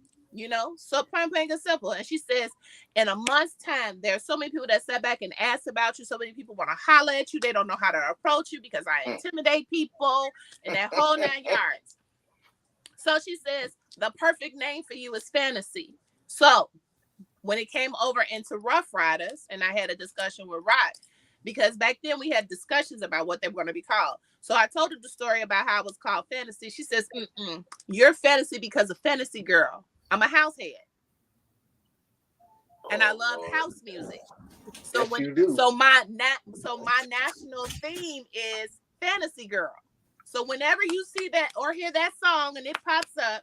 So plain and simple. And she says, in a month's time, there are so many people that sat back and asked about you. So many people want to holler at you. They don't know how to approach you because I intimidate people and that whole 9 yards. So she says, the perfect name for you is Fanasee. So when it came over into Rough Riders, and I had a discussion with Rod, because back then we had discussions about what they were going to be called. So I told her the story about how it was called Fanasee. She says, you're Fanasee because of Fantasy Girl. I'm a house head. And I love house music. So my national theme is Fantasy Girl. So whenever you see that or hear that song and it pops up,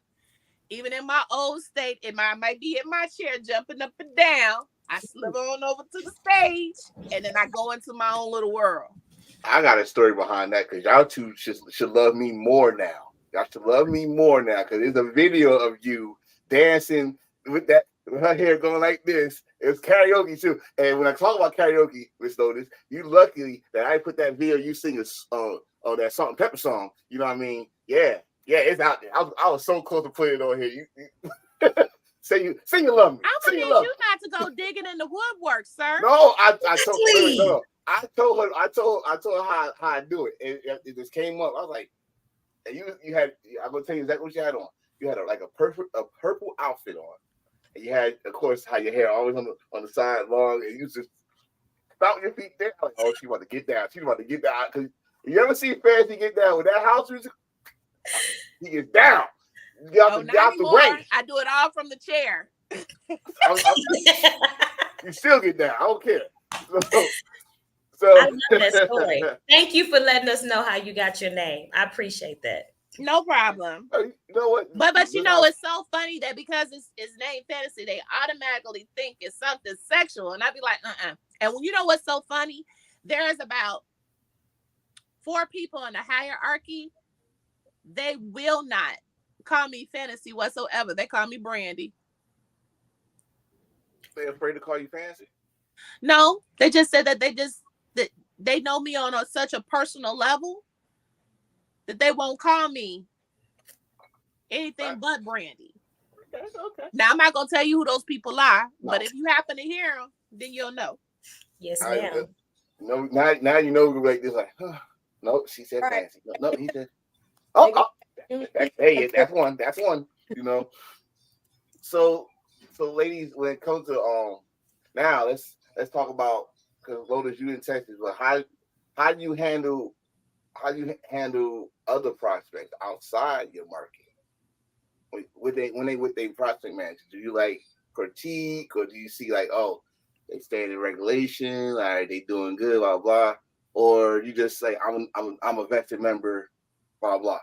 even in my old state, I might be in my chair jumping up and down. I slip on over to the stage and then I go into my own little world. I got a story behind that because y'all two should love me more now. Y'all should love me more now because there's a video of you dancing with her hair going like this. It's karaoke too. And when I talk about karaoke, Miss Lotus, you lucky that I put that video you sing that Salt and Pepper song. You know what I mean? Yeah, it's out there. I was so close to putting it on here. You say you love me. I would need you not to go digging in the woodwork, sir. No, I told her how I do it. It just came up. I was like, and you had. I'm gonna tell you exactly what you had on. You had a purple outfit on, and you had, of course, how your hair always on the side long, and you just stomp your feet down. Like, oh, she about to get down. She about to get down. Cause you ever see Fancy get down with that house music? He gets down. Get out the way. I do it all from the chair. You still get down. I don't care. I love that story. Thank you for letting us know how you got your name. I appreciate that. No problem. You know what? But it's so funny that because it's named Fantasy, they automatically think it's something sexual. And I'd be like, And you know what's so funny? There's about 4 people in the hierarchy. They will not call me Fantasy whatsoever. They call me Brandy. They're afraid to call you Fancy? No, they just said that they know me on such a personal level that they won't call me anything but Brandy. Okay. Now, I'm not going to tell you who those people are, but if you happen to hear them, then you'll know. Yes, ma'am. No, now you know, like this, like, no, she said Fancy. No, he said, hey, that's one, you know. So ladies, when it comes to now let's talk about, because Lotus, you in Texas, but how do you handle other prospects outside your market? When they with their prospect manager, do you like critique, or do you see like, oh, they staying in regulation, like they doing good, blah blah, or you just say I'm a vested member, blah blah,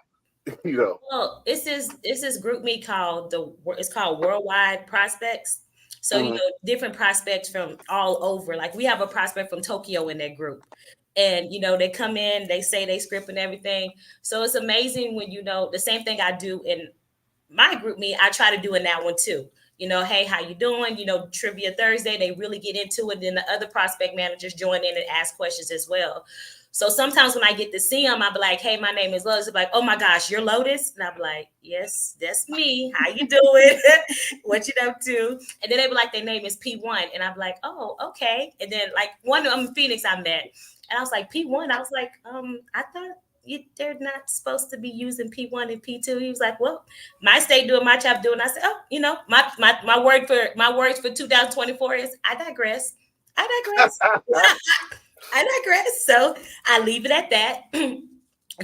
you know? Well, it's this group me called it's called Worldwide Prospects. So you know, different prospects from all over. Like we have a prospect from Tokyo in that group. And you know, they come in, they say they script and everything. So it's amazing when you know the same thing I do in my group me, I try to do in that one too. You know, hey, how you doing? You know, Trivia Thursday, they really get into it. Then the other prospect managers join in and ask questions as well. So sometimes when I get to see them, I'll be like, hey, my name is Lotus. They're like, oh my gosh, you're Lotus? And I'll be like, yes, that's me. How you doing? What you up to? And then they be like, their name is P1. And I'll be like, oh, okay. And then like one of them in Phoenix I met. And I was like, P1? I was like, I thought they're not supposed to be using P1 and P2. He was like, well, my state doing, my job doing. I said, oh, you know, my words for 2024 is I digress. I digress. So I leave it at that.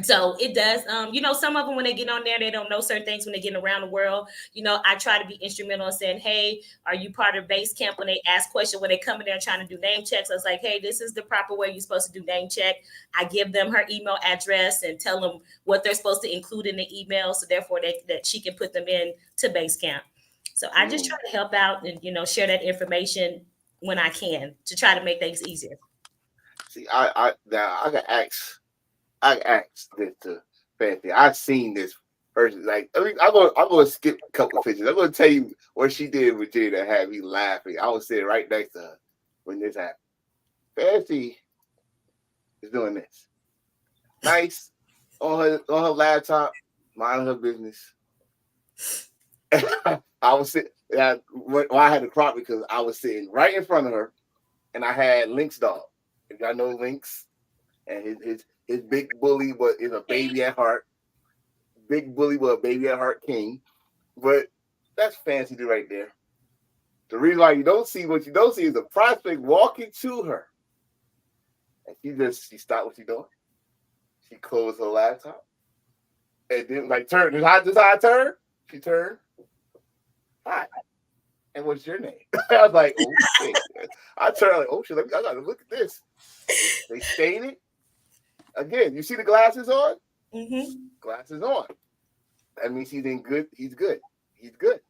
So it does, you know, some of them, when they get on there, they don't know certain things when they get around the world. You know, I try to be instrumental in saying, hey, are you part of base camp? When they ask questions, when they come in there trying to do name checks, I was like, hey, this is the proper way you're supposed to do name check. I give them her email address and tell them what they're supposed to include in the email. So therefore that she can put them in to base camp. So I just try to help out and, you know, share that information when I can to try to make things easier. See, I asked this to Fancy. I've seen this person. Like, I mean, I'm gonna skip a couple of pictures. I'm gonna tell you what she did with Jay that had me laughing. I was sitting right next to her when this happened. Fancy is doing this. Nice on her laptop, minding her business. I was sitting. I had to crop because I was sitting right in front of her, and I had Lynx dog. If y'all know Lynx, and his big bully, but is a baby at heart. Big bully, but a baby at heart king. But that's Fancy right there. The reason why you don't see what you don't see is the prospect walking to her. And she stopped what she's doing. She closed her laptop. And then like turn. This how I turn? She turned. Hi. And what's your name? I was like, oh shit. I turned like, oh shit, I gotta look at this. They stated. Again, you see the glasses on? Mm-hmm. Glasses on. That means he's in good. He's good. He's good.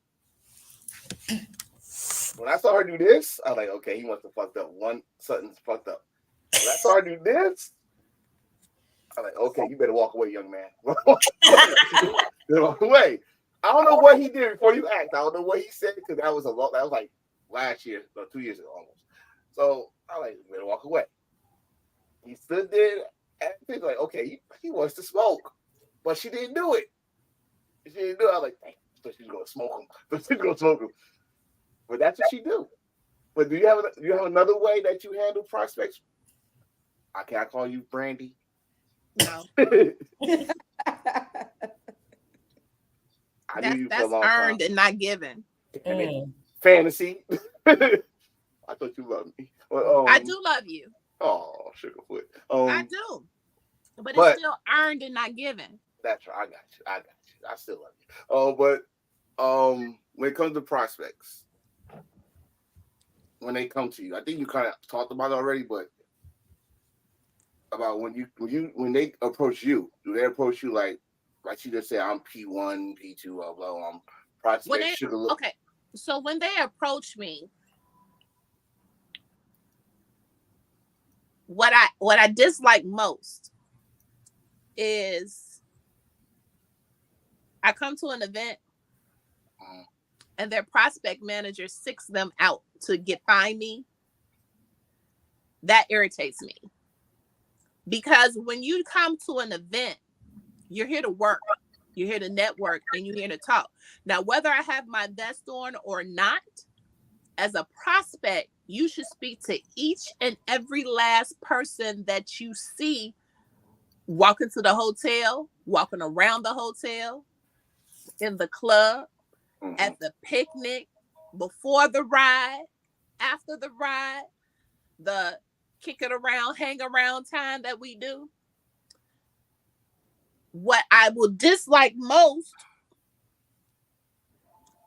When I saw her do this, I was like, okay, he must have fucked up. Something's fucked up. When I saw her do this, I was like, okay, you better walk away, young man. Walk away. I don't know what he did before you asked. I don't know what he said because that was like last year, or 2 years ago almost. So I was like, you better walk away. He stood there. And he's like, okay, he wants to smoke, but she didn't do it. She didn't do it. I was like, dang, so she's gonna smoke him. But that's what she do. But do you have another way that you handle prospects? Can I call you Brandy? No. That's earned and not given. Fantasy. I thought you loved me. Well, I do love you. Oh, Sugarfoot. I do. But it's still earned and not given. That's right. I got you. I still love you. But when it comes to prospects, when they come to you? I think you kind of talked about it already, but about when they approach you, do they approach you like you just said, I'm P1, P2, blah, blah, I'm prospect sugar. Okay, so when they approach me, what I dislike most is I come to an event and their prospect manager seeks them out to find me. That irritates me. Because when you come to an event, you're here to work, you're here to network, and you're here to talk. Now, whether I have my vest on or not, as a prospect, you should speak to each and every last person that you see walking to the hotel, walking around the hotel, in the club, at the picnic, before the ride, after the ride, the kick it around, hang around time that we do. What I will dislike most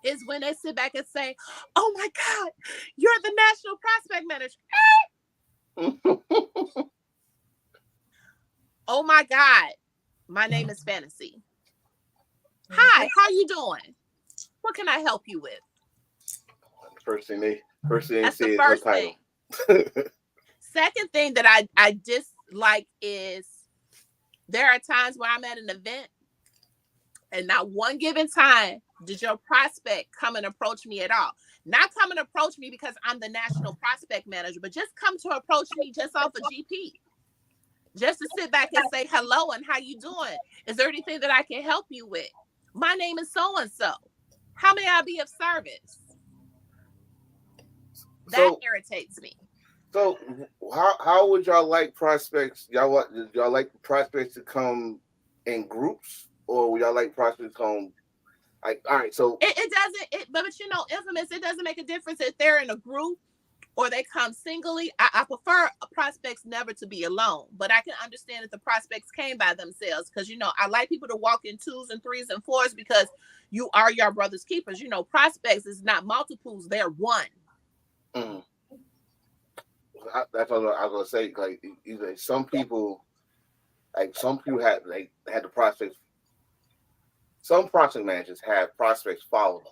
is when they sit back and say, oh my God, you're the national prospect manager. Oh my God, my name is Fanasee. Hi, how you doing? What can I help you with? First thing they That's say the is first her thing. title. Second thing that I dislike is there are times where I'm at an event and not one given time did your prospect come and approach me at all. Not come and approach me because I'm the national prospect manager, but just come to approach me just off of GP. Just to sit back and say hello and how you doing? Is there anything that I can help you with? My name is so-and-so. How may I be of service? That irritates me. So how would y'all like prospects? Y'all like prospects to come in groups, or would y'all like prospects to come like, all right, so it doesn't, but you know, Infamous, it doesn't make a difference if they're in a group or they come singly. I prefer prospects never to be alone, but I can understand if the prospects came by themselves, because, you know, I like people to walk in 2s and 3s and 4s because you are your brother's keepers. You know, prospects is not multiples, they're one. That's what I was gonna say. Like, some people had the prospects. Some prospect managers have prospects follow them.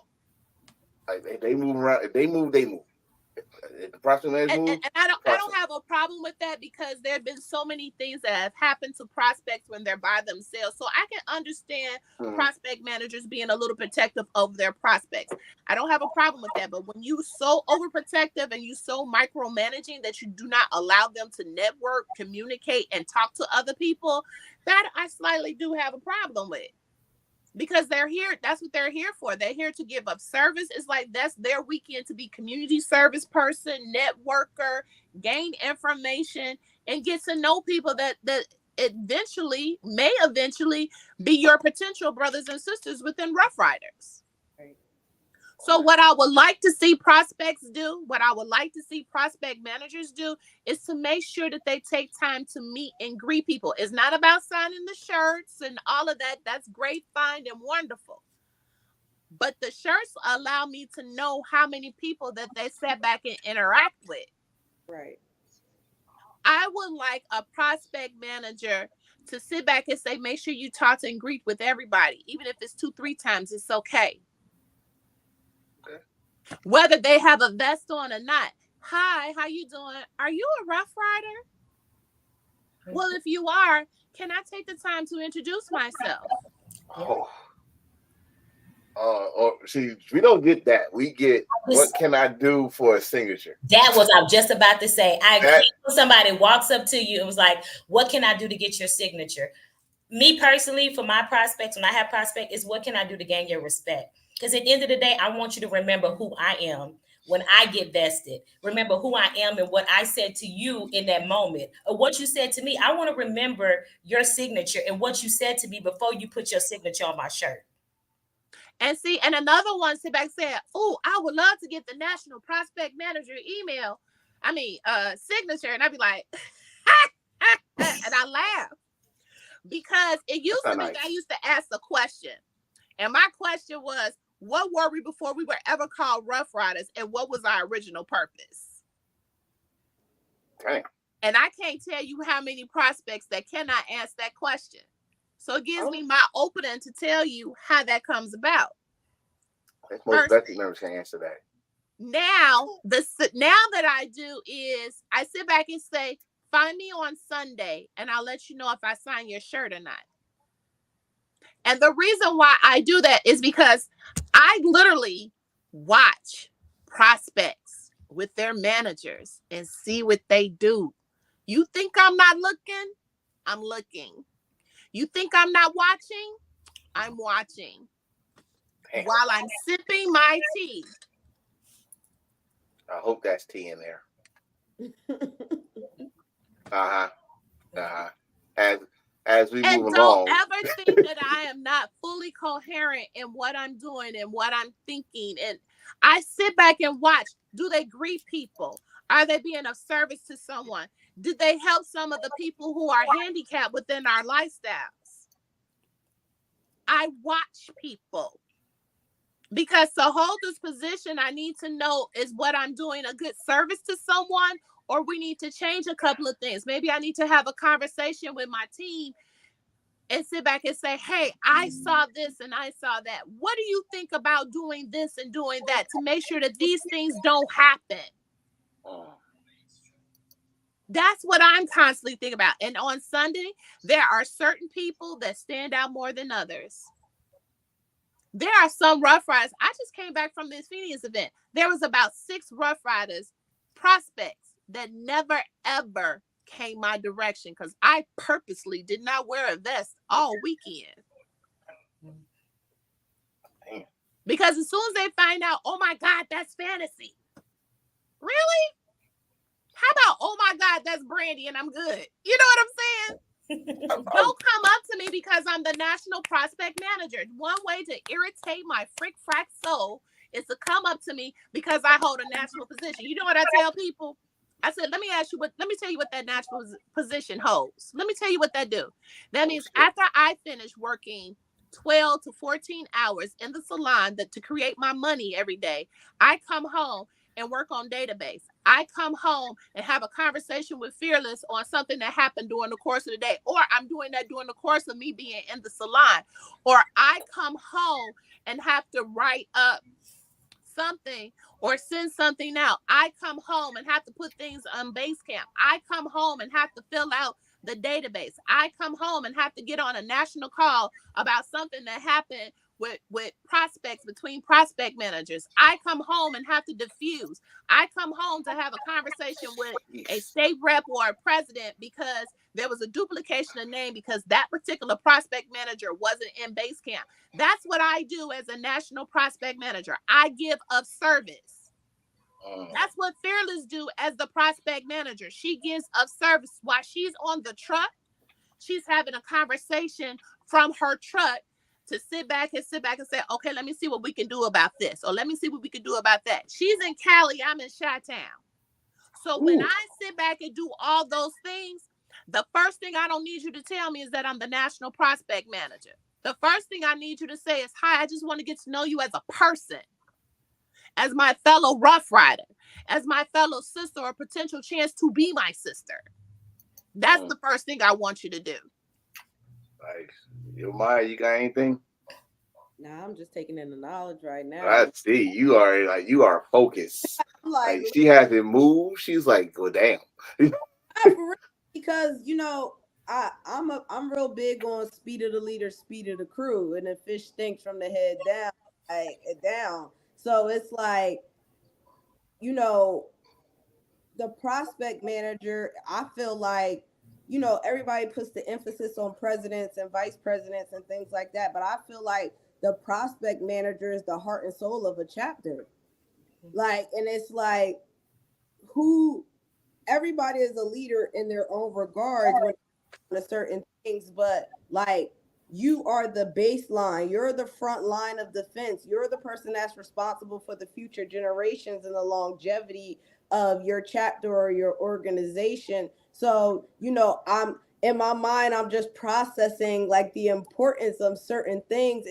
Like, they move around. If they move, they move. If the prospect manager moves, and I don't have a problem with that, because there have been so many things that have happened to prospects when they're by themselves. So I can understand prospect managers being a little protective of their prospects. I don't have a problem with that. But when you so overprotective and you so micromanaging that you do not allow them to network, communicate, and talk to other people, that I slightly do have a problem with. Because they're here, that's what they're here for. They're here to give up service. It's like that's their weekend to be community service person, networker, gain information, and get to know people that may eventually be your potential brothers and sisters within Rough Riders. Right. So what I would like to see prospects do, what I would like to see prospect managers do, is to make sure that they take time to meet and greet people. It's not about signing the shirts and all of that. That's great, fine, and wonderful. But the shirts allow me to know how many people that they sat back and interact with. Right. I would like a prospect manager to sit back and say, make sure you talk and greet with everybody. Even if it's 2-3 times, it's okay. Whether they have a vest on or not. Hi, how you doing? Are you a Rough Rider? Well, if you are, can I take the time to introduce myself? See, we don't get that. We get, what can I do for a signature? That was, I'm just about to say. I agree when somebody walks up to you and was like, what can I do to get your signature? Me personally, for my prospects, when I have prospect, is what can I do to gain your respect? Because at the end of the day, I want you to remember who I am when I get vested. Remember who I am and what I said to you in that moment, or what you said to me. I want to remember your signature and what you said to me before you put your signature on my shirt. And see, and another one sit back said, oh, I would love to get the national prospect manager signature. And I'd be like, and I laugh. Because it used to be, nice. I used to ask a question. And my question was, what were we before we were ever called Rough Riders? And what was our original purpose? Dang. And I can't tell you how many prospects that cannot answer that question. So it gives me my opening to tell you how that comes about. Most Betsy members can answer that. Now that I do is I sit back and say, find me on Sunday and I'll let you know if I sign your shirt or not. And the reason why I do that is because I literally watch prospects with their managers and see what they do. You think I'm not looking? I'm looking. You think I'm not watching? I'm watching. Damn. While I'm sipping my tea. I hope that's tea in there. As we move along. Don't ever think that I am not fully coherent in what I'm doing and what I'm thinking. And I sit back and watch. Do they greet people? Are they being of service to someone? Did they help some of the people who are handicapped within our lifestyles? I watch people. Because to hold this position, I need to know, is what I'm doing a good service to someone, or we need to change a couple of things. Maybe I need to have a conversation with my team and sit back and say, hey, I saw this and I saw that. What do you think about doing this and doing that to make sure that these things don't happen? That's what I'm constantly thinking about. And on Sunday, there are certain people that stand out more than others. There are some Rough Riders. I just came back from this Phoenix event. There was about 6 Rough Riders prospects that never, ever came my direction because I purposely did not wear a vest all weekend. Damn. Because as soon as they find out, oh my God, that's Fanasee. Really? How about, oh my God, that's Brandy and I'm good? You know what I'm saying? Don't come up to me because I'm the national prospect manager. One way to irritate my frick frack soul is to come up to me because I hold a national position. You know what I tell people? I said, let me tell you what that national position holds. Let me tell you what that do. That means after I finish working 12 to 14 hours in the salon to create my money every day, I come home and work on database. I come home and have a conversation with Fearless on something that happened during the course of the day, or I'm doing that during the course of me being in the salon, or I come home and have to write up something or send something out. I come home and have to put things on Basecamp. I come home and have to fill out the database. I come home and have to get on a national call about something that happened with prospects, between prospect managers. I come home and have to diffuse. I come home to have a conversation with a state rep or a president because there was a duplication of name because that particular prospect manager wasn't in Basecamp. That's what I do as a national prospect manager. I give of service. That's what Fearless do as the prospect manager. She gives of service while she's on the truck. She's having a conversation from her truck to sit back and say, okay, let me see what we can do about this, or let me see what we can do about that. She's in Cali, I'm in Chi-Town. So when I sit back and do all those things, the first thing I don't need you to tell me is that I'm the national prospect manager. The first thing I need you to say is, hi, I just want to get to know you as a person, as my fellow Rough Rider, as my fellow sister or potential chance to be my sister. That's the first thing I want you to do. Nice. Yo, Maya, you got anything? Nah, I'm just taking in the knowledge right now. I see. You are focused. Like she hasn't moved. She's like, go damn. Because I'm real big on speed of the leader, speed of the crew, and the fish stinks from the head down. So it's like, the prospect manager, I feel like, everybody puts the emphasis on presidents and vice presidents and things like that. But I feel like the prospect manager is the heart and soul of a chapter. And it's like, everybody is a leader in their own regard when certain things, but like, you are the baseline. You're the front line of defense. You're the person that's responsible for the future generations and the longevity of your chapter or your organization. So, in my mind, I'm just processing like the importance of certain things,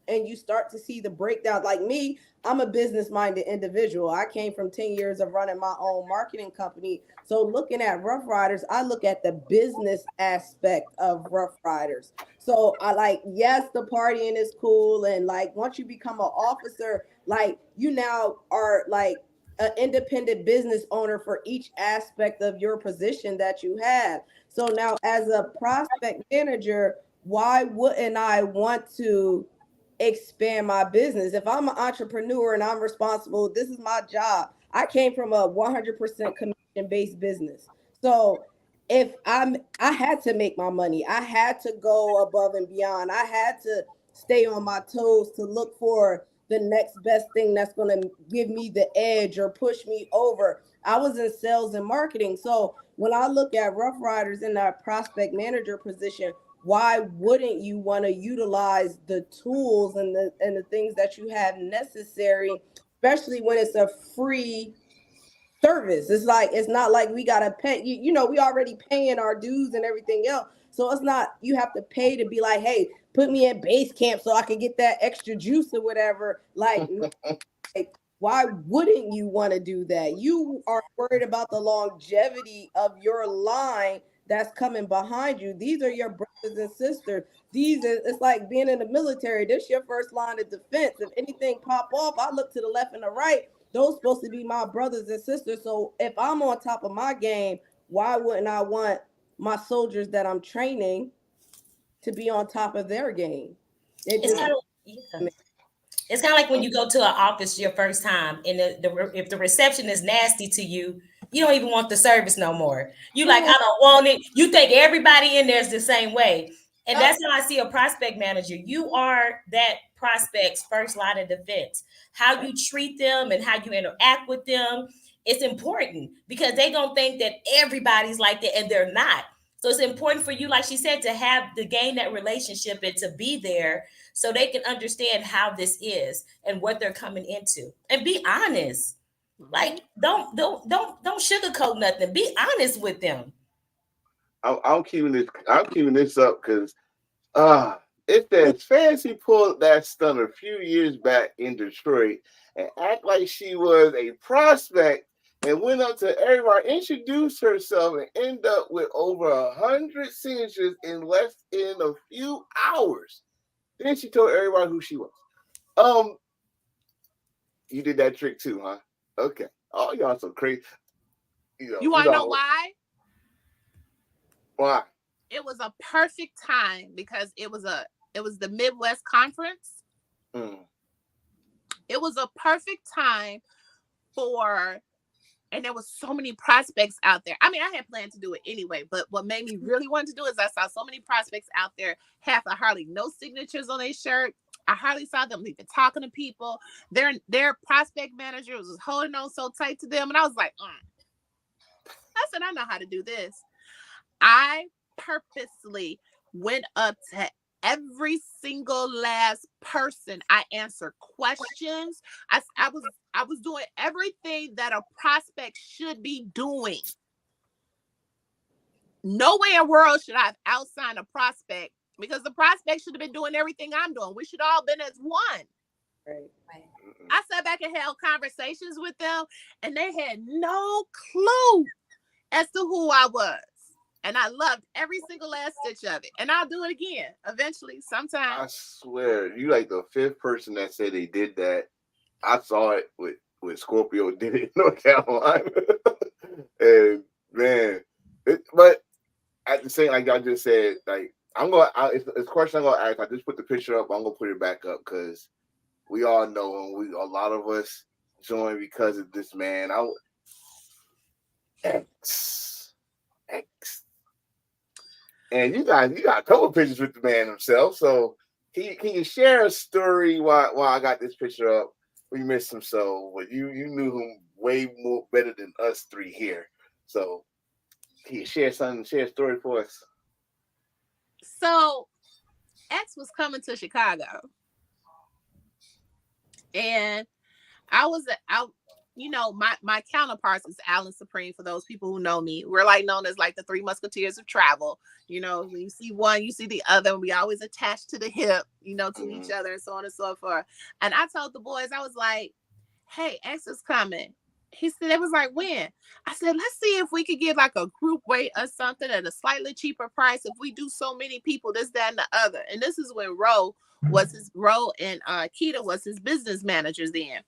and you start to see the breakdown. Like me, I'm a business minded individual. I came from 10 years of running my own marketing company. So looking at Rough Riders, I look at the business aspect of Rough Riders. So I like, yes, the partying is cool, and like once you become an officer, like you now are like an independent business owner for each aspect of your position that you have. So now, as a prospect manager, why wouldn't I want to expand my business? If I'm an entrepreneur and I'm responsible, this is my job. I came from a 100% commission based business. So I had to make my money. I had to go above and beyond. I had to stay on my toes to look for the next best thing that's going to give me the edge or push me over. I was in sales and marketing. So when I look at Rough Riders in that prospect manager position, why wouldn't you want to utilize the tools and the things that you have necessary, especially when it's a free service? It's like, it's not like we gotta pay you know, we already paying our dues and everything else. So it's not, you have to pay to be like, hey, put me at base camp so I can get that extra juice or whatever. Like, why wouldn't you want to do that? You are worried about the longevity of your line that's coming behind you. These are your brothers and sisters. It's like being in the military. This your first line of defense. If anything pop off, I look to the left and the right. Those supposed to be my brothers and sisters. So if I'm on top of my game, why wouldn't I want my soldiers that I'm training to be on top of their game? It's kind of, yeah. It's kind of like when you go to an office your first time, and if the reception is nasty to you, you don't even want the service no more. You like, I don't want it. You think everybody in there is the same way. And that's how I see a prospect manager. You are that prospect's first line of defense. How you treat them and how you interact with them, it's important because they gonna think that everybody's like that, and they're not. So it's important for you, like she said, to gain that relationship and to be there so they can understand how this is and what they're coming into, and be honest. Like, don't sugarcoat nothing. Be honest with them. I'm keeping this up because it's that Fanasee pulled that stunt a few years back in Detroit and act like she was a prospect and went up to everybody, introduced herself, and ended up with over 100 signatures in less than a few hours. Then she told everybody who she was. You did that trick too, huh? Okay. Oh, y'all so crazy. You want to know why? Why? It was a perfect time because it was the Midwest Conference. It was a perfect time and there was so many prospects out there. I mean, I had planned to do it anyway, but what made me really want to do is I saw so many prospects out there, half of hardly no signatures on their shirt. I hardly saw them even talking to people. Their prospect manager was holding on so tight to them, and I was like, I said, I know how to do this. I purposely went up to every single last person. I answered questions. I was doing everything that a prospect should be doing. No way in the world should I have outsigned a prospect, because the prospect should have been doing everything I'm doing. We should all been as one. Right. I sat back and held conversations with them, and they had no clue as to who I was. And I loved every single last stitch of it. And I'll do it again eventually, sometime. I swear, you like the fifth person that said they did that. I saw it with Scorpio did it in North Carolina. And man, but at the same, like y'all just said, like it's a question I'm gonna ask. I just put the picture up. I'm gonna put it back up because we all know, and a lot of us joined because of this man. X. And you got a couple of pictures with the man himself. So can you share a story why I got this picture up? We missed him so, but you knew him way more better than us three here. So can you share a story for us? So X was coming to Chicago, and you know, my counterparts is Alan Supreme. For those people who know me, we're like known as like the three musketeers of travel. You know, when you see one, you see the other. We always attached to the hip, you know, to each other, and so on and so forth. And I told the boys, I was like, hey, X is coming. He said, it was like, when? I said, let's see if we could get like a group rate or something at a slightly cheaper price. If we do so many people, this, that, and the other. And this is when Ro and Keita was his business managers then.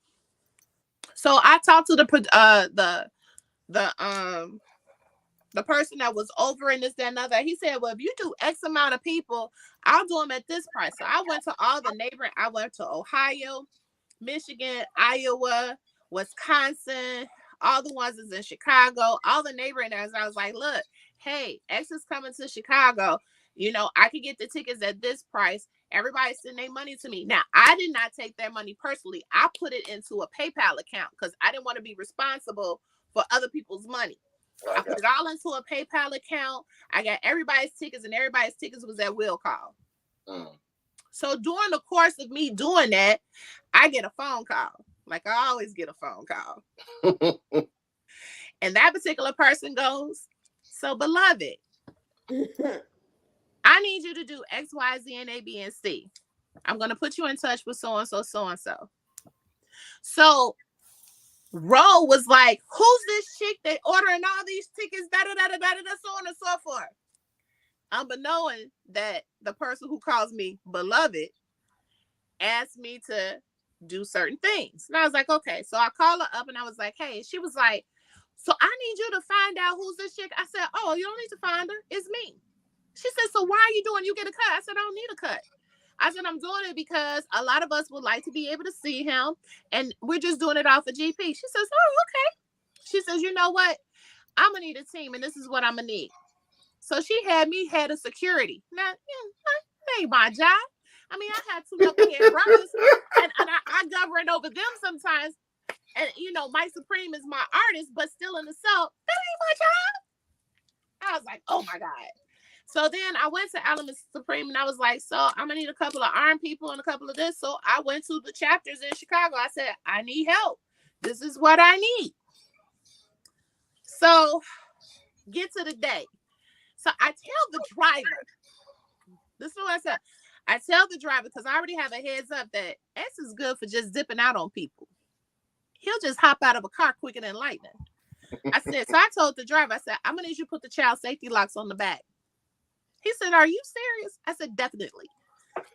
So I talked to the person that was over in this, that, and other. He said, well, if you do X amount of people, I'll do them at this price. So I went to all the neighboring, I went to Ohio, Michigan, Iowa, Wisconsin, all the ones that's in Chicago, all the neighboring areas. I was like, look, hey, X is coming to Chicago. You know, I could get the tickets at this price. Everybody send their money to me. Now, I did not take their money personally. I put it into a PayPal account because I didn't want to be responsible for other people's money. I put it all into a PayPal account. I got everybody's tickets, and everybody's tickets was at will call. So during the course of me doing that, I get a phone call. Like I always get a phone call. And that particular person goes, so beloved, I need you to do X, Y, Z, and A, B, and C. I'm going to put you in touch with so-and-so, so-and-so. So Ro was like, who's this chick that ordering all these tickets, da-da-da-da-da-da, so on and so forth. Unbeknown that the person who calls me beloved asked me to do certain things. And I was like, okay. So I called her up and I was like, hey, she was like, so I need you to find out who's this chick. I said, oh, you don't need to find her. It's me. She said, so why are you doing? You get a cut. I said, I don't need a cut. I said, I'm doing it because a lot of us would like to be able to see him. And we're just doing it off of GP. She says, oh, okay. She says, you know what? I'm going to need a team and this is what I'm going to need. So she had me head of security. Now, that ain't my job. I mean, I had two knucklehead brothers and I govern over them sometimes. And, you know, Mike Supreme is my artist, but still in the cell, that ain't my job. I was like, oh my God. So then I went to Alan Supreme and I was like, so I'm going to need a couple of armed people and a couple of this. So I went to the chapters in Chicago. I said, I need help. This is what I need. So get to the day. So I tell the driver, this is what I said. I tell the driver, because I already have a heads up that X is good for just dipping out on people. He'll just hop out of a car quicker than lightning. I said, so I told the driver, I said, I'm going to need you to put the child safety locks on the back. He said, are you serious? I said, definitely.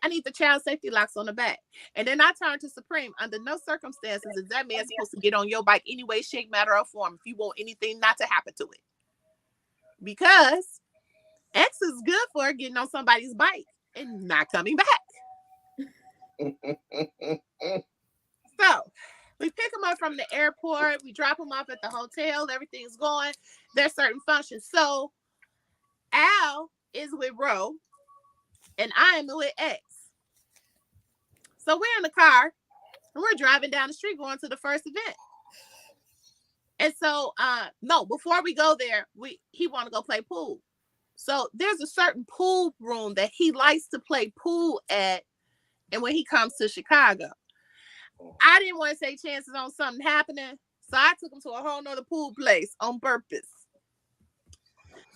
I need the child safety locks on the back. And then I turned to Supreme. Under no circumstances is that man supposed to get on your bike any way, shape, matter, or form if you want anything not to happen to it. Because X is good for getting on somebody's bike and not coming back. So we pick him up from the airport. We drop him off at the hotel. Everything's going. There's certain functions. So Al is with Ro and I am with X. So we're in the car and we're driving down the street going to the first event. And so, no, before we go there, he want to go play pool. So there's a certain pool room that he likes to play pool at. And when he comes to Chicago, I didn't want to take chances on something happening. So I took him to a whole nother pool place on purpose.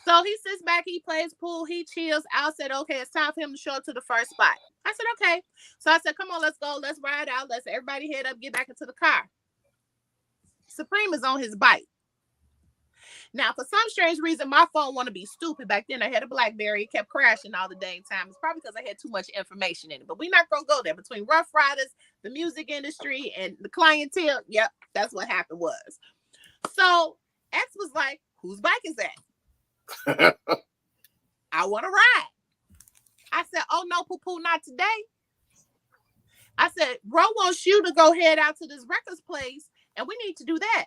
So he sits back, he plays pool, he chills. Al said, okay, it's time for him to show up to the first spot. I said, okay. So I said, come on, let's go. Let's ride out. Let's everybody head up, get back into the car. Supreme is on his bike. Now, for some strange reason, my phone want to be stupid. Back then, I had a BlackBerry. It kept crashing all the dang time. It's probably because I had too much information in it. But we're not going to go there. Between Rough Riders, the music industry, and the clientele, yep, that's what happened was. So X was like, whose bike is that? I want to ride. I said, oh, no, poo-poo, not today. I said, Ro wants you to go head out to this records place, and we need to do that.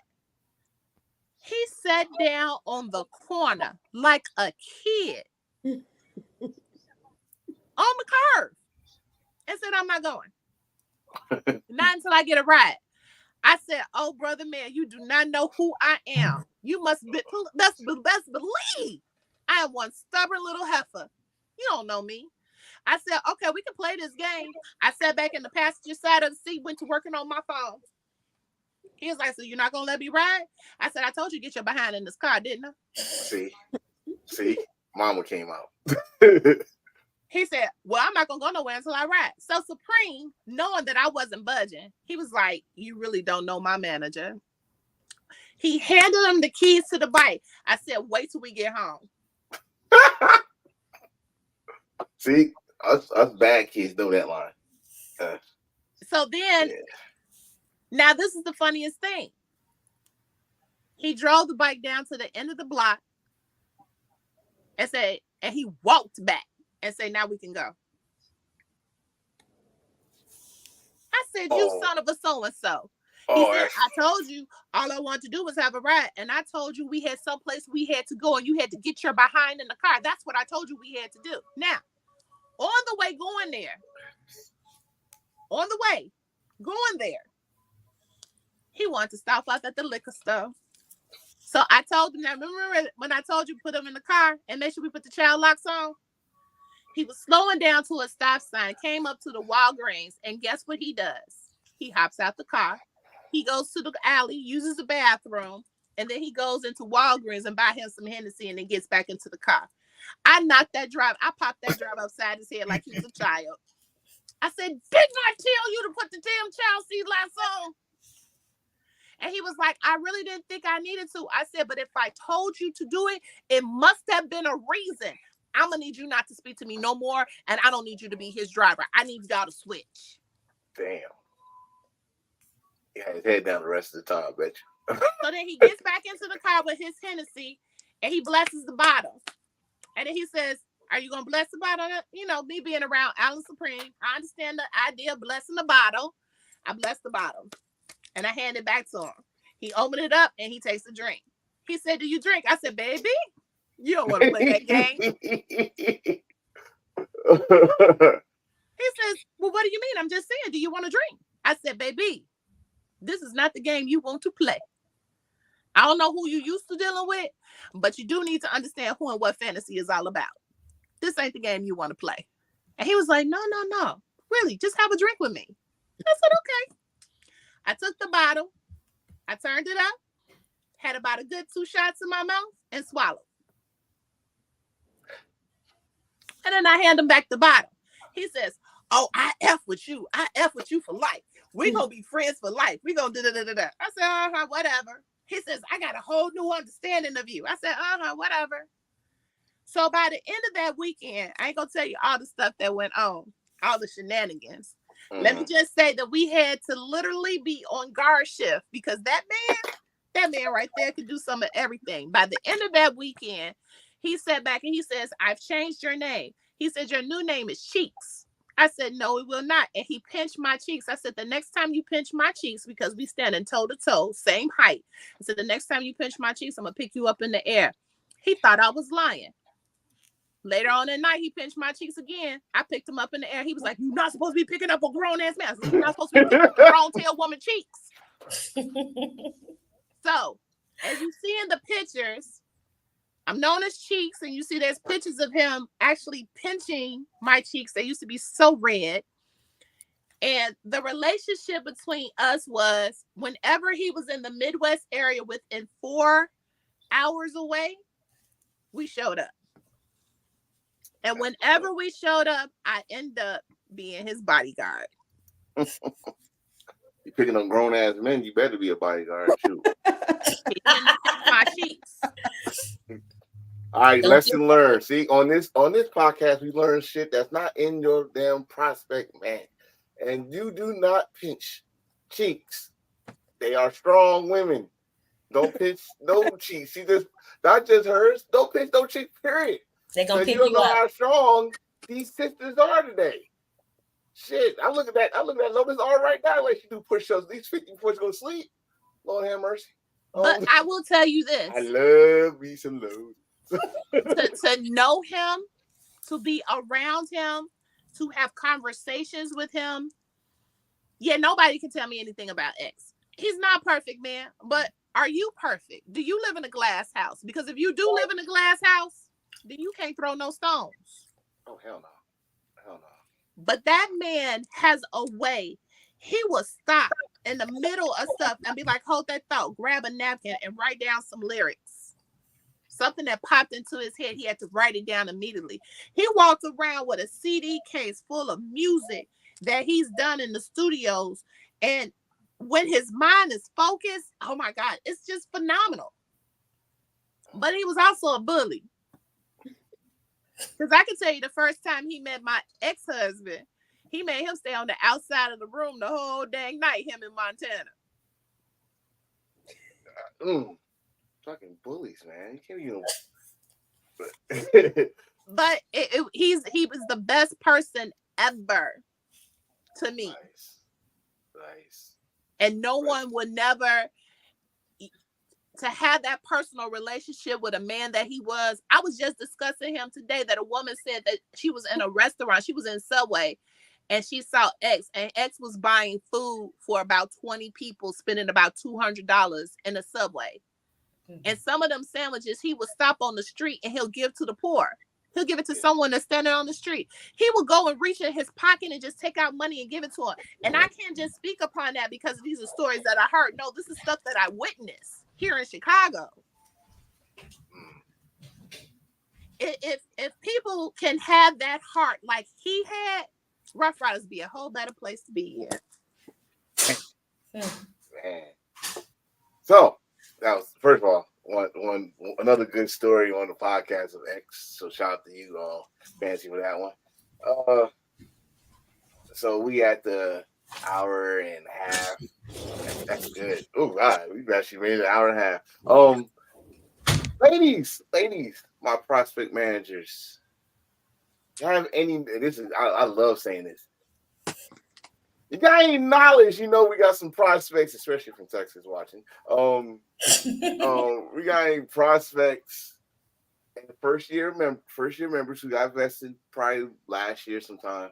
He sat down on the corner like a kid on the curb and said, I'm not going. Not until I get a ride. I said, oh, brother, man, you do not know who I am. You must best believe I am one stubborn little heifer. You don't know me. I said, okay, we can play this game. I sat back in the passenger side of the seat, went to working on my phone. He was like, so you're not gonna let me ride? I said, I told you get your behind in this car, didn't I? See, mama came out. He said, well, I'm not gonna go nowhere until I ride. So Supreme, knowing that I wasn't budging, he was like, you really don't know my manager. He handed him the keys to the bike. I said, wait till we get home. See, us bad kids know that line. So then, now this is the funniest thing. He drove the bike down to the end of the block and said, and he walked back and said, now we can go. I said, you son of a so-and-so. He said, I told you all I wanted to do was have a ride. And I told you we had someplace we had to go and you had to get your behind in the car. That's what I told you we had to do. Now, on the way going there, he wanted to stop off at the liquor store. So I told him, now remember when I told you put him in the car and make sure we put the child locks on? He was slowing down to a stop sign, came up to the Walgreens, and guess what he does? He hops out the car. He goes to the alley, uses the bathroom, and then he goes into Walgreens and buy him some Hennessy and then gets back into the car. I knocked that driver. I popped that driver upside his head like he was a child. I said, didn't I tell you to put the damn child seat lights on? And he was like, I really didn't think I needed to. I said, but if I told you to do it, it must have been a reason. I'm going to need you not to speak to me no more, and I don't need you to be his driver. I need y'all to switch. Damn. He had his head down the rest of the time, bet you. So then he gets back into the car with his Hennessy, and he blesses the bottle. And then he says, are you going to bless the bottle? You know, me being around Alan Supreme, I understand the idea of blessing the bottle. I blessed the bottle. And I hand it back to him. He opened it up and he takes a drink. He said, do you drink? I said, baby, you don't want to play that game. He says, well, what do you mean? I'm just saying, do you want to drink? I said, baby, this is not the game you want to play. I don't know who you used to dealing with, but you do need to understand who and what Fanasee is all about. This ain't the game you want to play. And he was like, no. Really, just have a drink with me. I said, okay. I took the bottle, I turned it up, had about a good 2 shots in my mouth, and swallowed. And then I hand him back the bottle. He says, oh, I F with you. I F with you for life. We're going to be friends for life. We're going to da-da-da-da-da. I said, whatever. He says, I got a whole new understanding of you. I said, whatever. So by the end of that weekend, I ain't going to tell you all the stuff that went on, all the shenanigans. Let me just say that we had to literally be on guard shift because that man right there could do some of everything. By the end of that weekend, he sat back and he says, I've changed your name. He said, your new name is Cheeks. I said, no, it will not. And he pinched my cheeks. I said, the next time you pinch my cheeks, because we standing toe to toe, same height. I said, the next time you pinch my cheeks, I'm going to pick you up in the air. He thought I was lying. Later on at night, he pinched my cheeks again. I picked him up in the air. He was like, you're not supposed to be picking up a grown-ass man. I said, you're not supposed to be picking up a grown-tail woman cheeks. So, as you see in the pictures, I'm known as Cheeks, and you see there's pictures of him actually pinching my cheeks. They used to be so red. And the relationship between us was whenever he was in the Midwest area within 4 hours away, we showed up. And whenever we showed up, I end up being his bodyguard. You picking on grown ass men, you better be a bodyguard too. My cheeks. All right, lesson learned. See, on this podcast, we learn shit that's not in your damn prospect, man. And you do not pinch cheeks. They are strong women. Don't pinch no cheeks. See this? Not just hers. Don't pinch no cheeks. Period. They're gonna pick you don't you know up. how strong these sisters are today. Shit, I look at Lotus all right now like she do push-ups. These 50 before she go to sleep. Lord have mercy. But I will tell you this. I love me some Lotus. to know him, to be around him, to have conversations with him. Yeah, nobody can tell me anything about X. He's not perfect, man. But are you perfect? Do you live in a glass house? Because if you do live in a glass house, then you can't throw no stones. Oh, hell no. Hell no. But that man has a way. He will stop in the middle of stuff and be like, hold that thought, grab a napkin and write down some lyrics. Something that popped into his head, he had to write it down immediately. He walked around with a CD case full of music that he's done in the studios. And when his mind is focused, oh my God, it's just phenomenal. But he was also a bully. Because I can tell you the first time he met my ex-husband, he made him stay on the outside of the room the whole dang night, him in Montana. Fucking bullies, man. You can't even. But he was the best person ever to me. Nice. And no one would never, to have that personal relationship with a man that he was. I was just discussing him today that a woman said that she was in a restaurant, she was in Subway, and she saw X, and X was buying food for about 20 people, spending about $200 in a Subway. Mm-hmm. And some of them sandwiches he would stop on the street and he'll give to the poor. He'll give it to someone that's standing on the street. He would go and reach in his pocket and just take out money and give it to him. And I can't just speak upon that because these are stories that I heard. No, this is stuff that I witnessed here in Chicago. If people can have that heart like he had, Rough Riders be a whole better place to be in. Man. So that was, first of all, another good story on the podcast of X. So shout out to you all, Fancy, for that one. So we at the hour and a half. That's good. Oh God, we actually made an hour and a half. Ladies, my prospect managers. You have any? This is I love saying this. You got any knowledge? You know we got some prospects, especially from Texas, watching. We got any prospects and first year members who got vested probably last year sometime.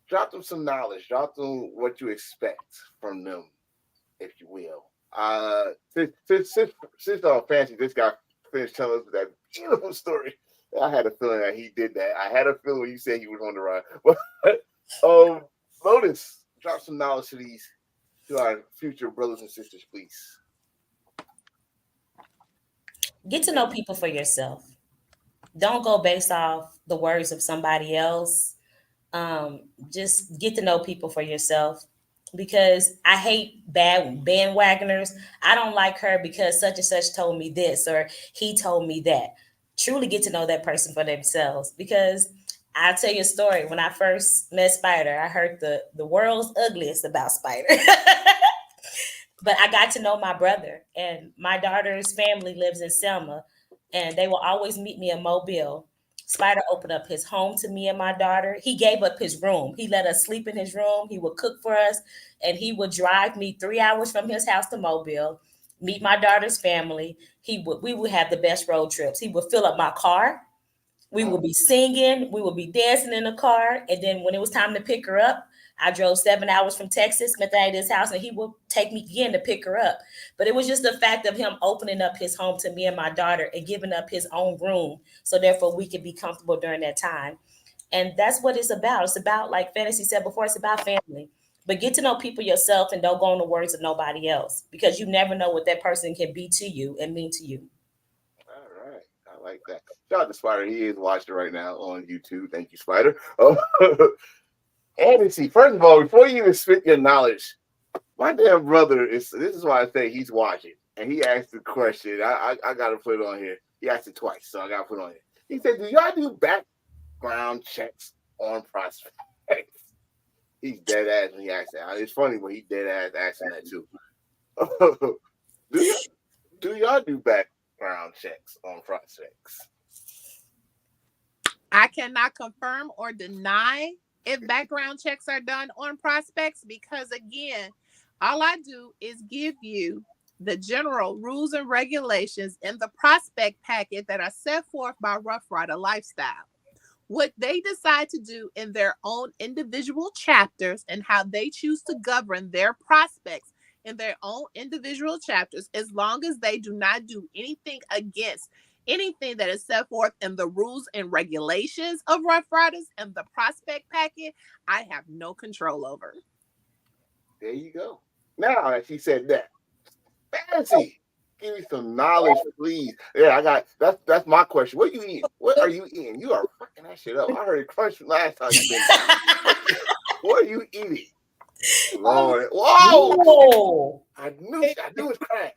Drop them some knowledge. Drop them what you expect from them, if you will. Since Fancy, this guy finished telling us that beautiful story. I had a feeling that he did that. I had a feeling when you said he was on the ride. But Lotus, drop some knowledge to our future brothers and sisters, please. Get to know people for yourself. Don't go based off the words of somebody else. Just get to know people for yourself, because I hate bad bandwagoners. I don't like her because such and such told me this or he told me that. Truly get to know that person for themselves, because I'll tell you a story. When I first met Spider, I heard the world's ugliest about Spider. But I got to know my brother, and my daughter's family lives in Selma, and they will always meet me in Mobile. Spider opened up his home to me and my daughter. He gave up his room. He let us sleep in his room. He would cook for us, and he would drive me 3 hours from his house to Mobile, meet my daughter's family. We would have the best road trips. He would fill up my car. We would be singing. We would be dancing in the car. And then when it was time to pick her up, I drove 7 hours from Texas, met at his house, and he would take me again to pick her up. But it was just the fact of him opening up his home to me and my daughter and giving up his own room, so therefore we could be comfortable during that time. And that's what it's about. It's about, like Fanasee said before, it's about family. But get to know people yourself and don't go on the words of nobody else, because you never know what that person can be to you and mean to you. All right. I like that. Shout out to Spider. He is watching right now on YouTube. Thank you, Spider. Fantasy, first of all, before you even spit your knowledge, my damn brother this is why I say he's watching. And he asked the question. I got to put it on here. He asked it twice, so I got to put it on here. He said, do y'all do background checks on prospects? He's dead ass when he asked that. It's funny when he dead ass asking that too. Do y'all do background checks on prospects? I cannot confirm or deny if background checks are done on prospects, because again, all I do is give you the general rules and regulations in the prospect packet that are set forth by Rough Rider Lifestyle. What they decide to do in their own individual chapters and how they choose to govern their prospects in their own individual chapters, as long as they do not do anything against anything that is set forth in the rules and regulations of Rough Riders and the prospect packet, I have no control over. There you go. Now that she said that, Fancy, give me some knowledge, please. Yeah, I got that's my question. What you eating? What are you eating? You are fucking that shit up. I heard it crunch last time you been. What are you eating? Lord, whoa! Whoa. I knew it was crack.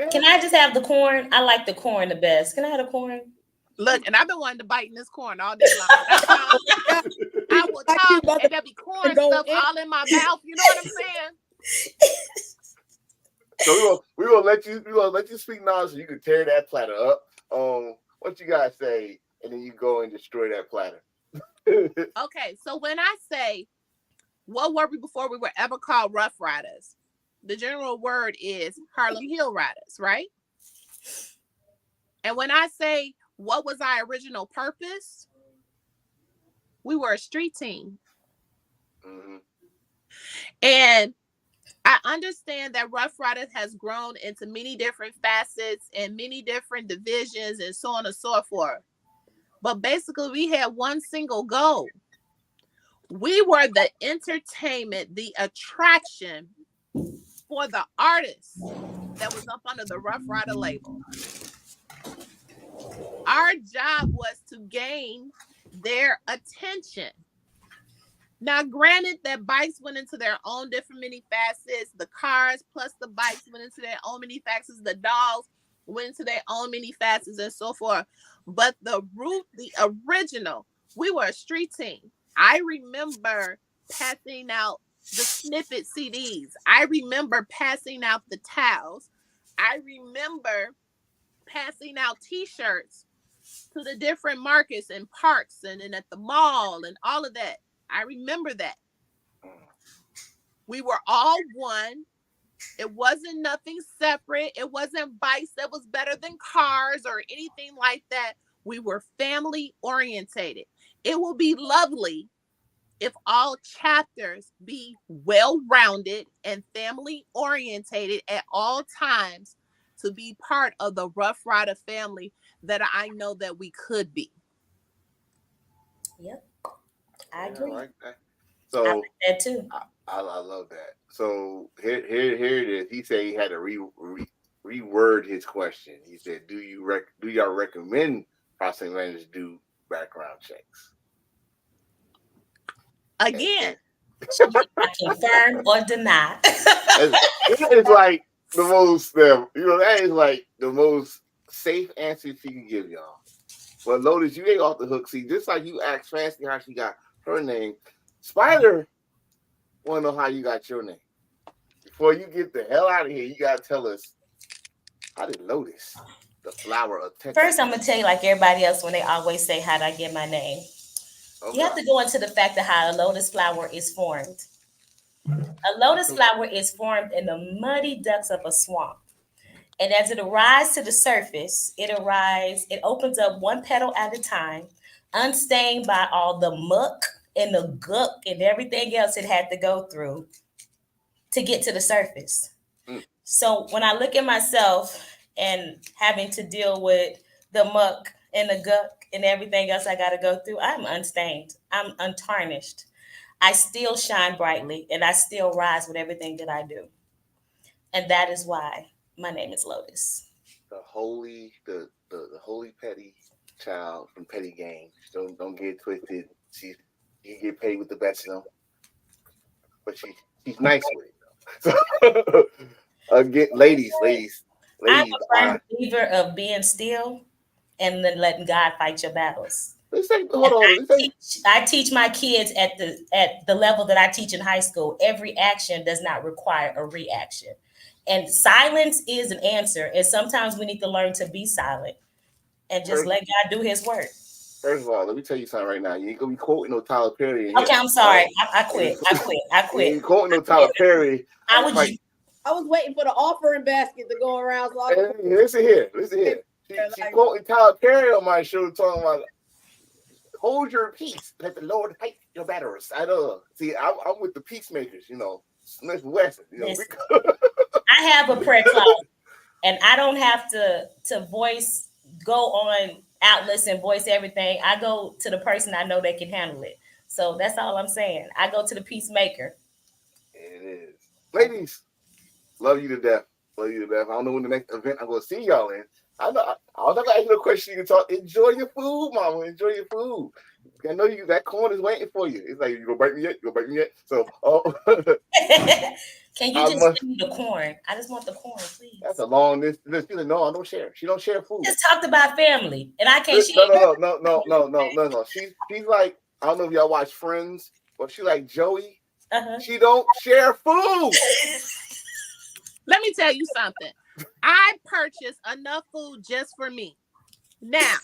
Can I just have the corn? I like the corn the best. Can I have the corn? Look, and I've been wanting to bite in this corn all day long. That's how I will talk, and there'll be corn stuff all in my mouth. You know what I'm saying? So we gonna let you speak now, so you can tear that platter up. What you guys say, and then you go and destroy that platter. Okay, so when I say, what were we before we were ever called Rough Riders? The general word is Harlem Hill Riders, right? And when I say, what was our original purpose? We were a street team. Mm-hmm. And I understand that Rough Riders has grown into many different facets and many different divisions and so on and so forth. But basically, we had one single goal. We were the entertainment, the attraction for the artists that was up under the Rough Rider label. Our job was to gain their attention. Now, granted that bikes went into their own different many facets, the cars plus the bikes went into their own many facets, the dogs went into their own many facets and so forth. But the root, the original, we were a street team. I remember passing out the snippet CDs. I remember passing out the towels. I remember passing out t-shirts to the different markets and parks and at the mall and all of that. I remember that. We were all one. It wasn't nothing separate. It wasn't bikes that was better than cars or anything like that. We were family orientated. It will be lovely if all chapters be well-rounded and family orientated at all times to be part of the Rough Rider family that I know that we could be. Yep. I agree. I like that. So I like that too. I love that. So here it is. He said he had to reword his question. He said, "Do y'all recommend processing managers do background checks?" Again, I confirm or deny. It's like the most, that is like the most safe answer she can give y'all. But Lotus, you ain't off the hook. See, just like you asked Fancy how she got her name, Spider want to know how you got your name. Before you get the hell out of here, you gotta tell us, how did Lotus, the flower of Texas? First, I'm gonna tell you, like everybody else, when they always say, "How did I get my name?" Okay. You have to go into the fact of how a lotus flower is formed. A lotus flower is formed in the muddy depths of a swamp. And as it arises to the surface, it opens up one petal at a time, unstained by all the muck and the gook and everything else it had to go through to get to the surface. So when I look at myself and having to deal with the muck and the guck and everything else I got to go through, I'm unstained. I'm untarnished. I still shine brightly and I still rise with everything that I do. And that is why my name is Lotus. The holy petty child from Petty Games. Don't get twisted. She get paid with the best of them, but she's nice with it. So, again, ladies. I'm a firm believer of being still and then letting God fight your battles. I teach my kids at the level that I teach in high school. Every action does not require a reaction. And silence is an answer. And sometimes we need to learn to be silent and just let God do his work. First of all, let me tell you something right now. You ain't gonna be quoting no Tyler Perry. Okay, I'm sorry. I quit. You ain't quoting no Tyler Perry. I was waiting for the offering basket to go around. So listen here. She quoting Tyler Perry on my show, talking about hold your peace, let the Lord fight your battles. I know. See, I'm with the peacemakers. Smith Wesson. I have a prayer closet, and I don't have to go on outlets and voice everything. I go to the person I know that can handle it. So that's all I'm saying. I go to the peacemaker. It is. Ladies, Love you to death. Love you to death. I don't know when the next event I'm gonna see y'all in. I know. I was not gonna ask you a question. You can talk. Enjoy your food, mama. Enjoy your food. I know you. That corn is waiting for you. It's like, you gonna bite me yet? You gonna bite me yet? So, Can you I just must. give me the corn? I just want the corn, please. That's a long list. No, I don't share. She don't share food. Just talked about family, and I can't. No. She's like, I don't know if y'all watch Friends, but she like Joey. She don't share food. Let me tell you something. I purchased enough food just for me. Now,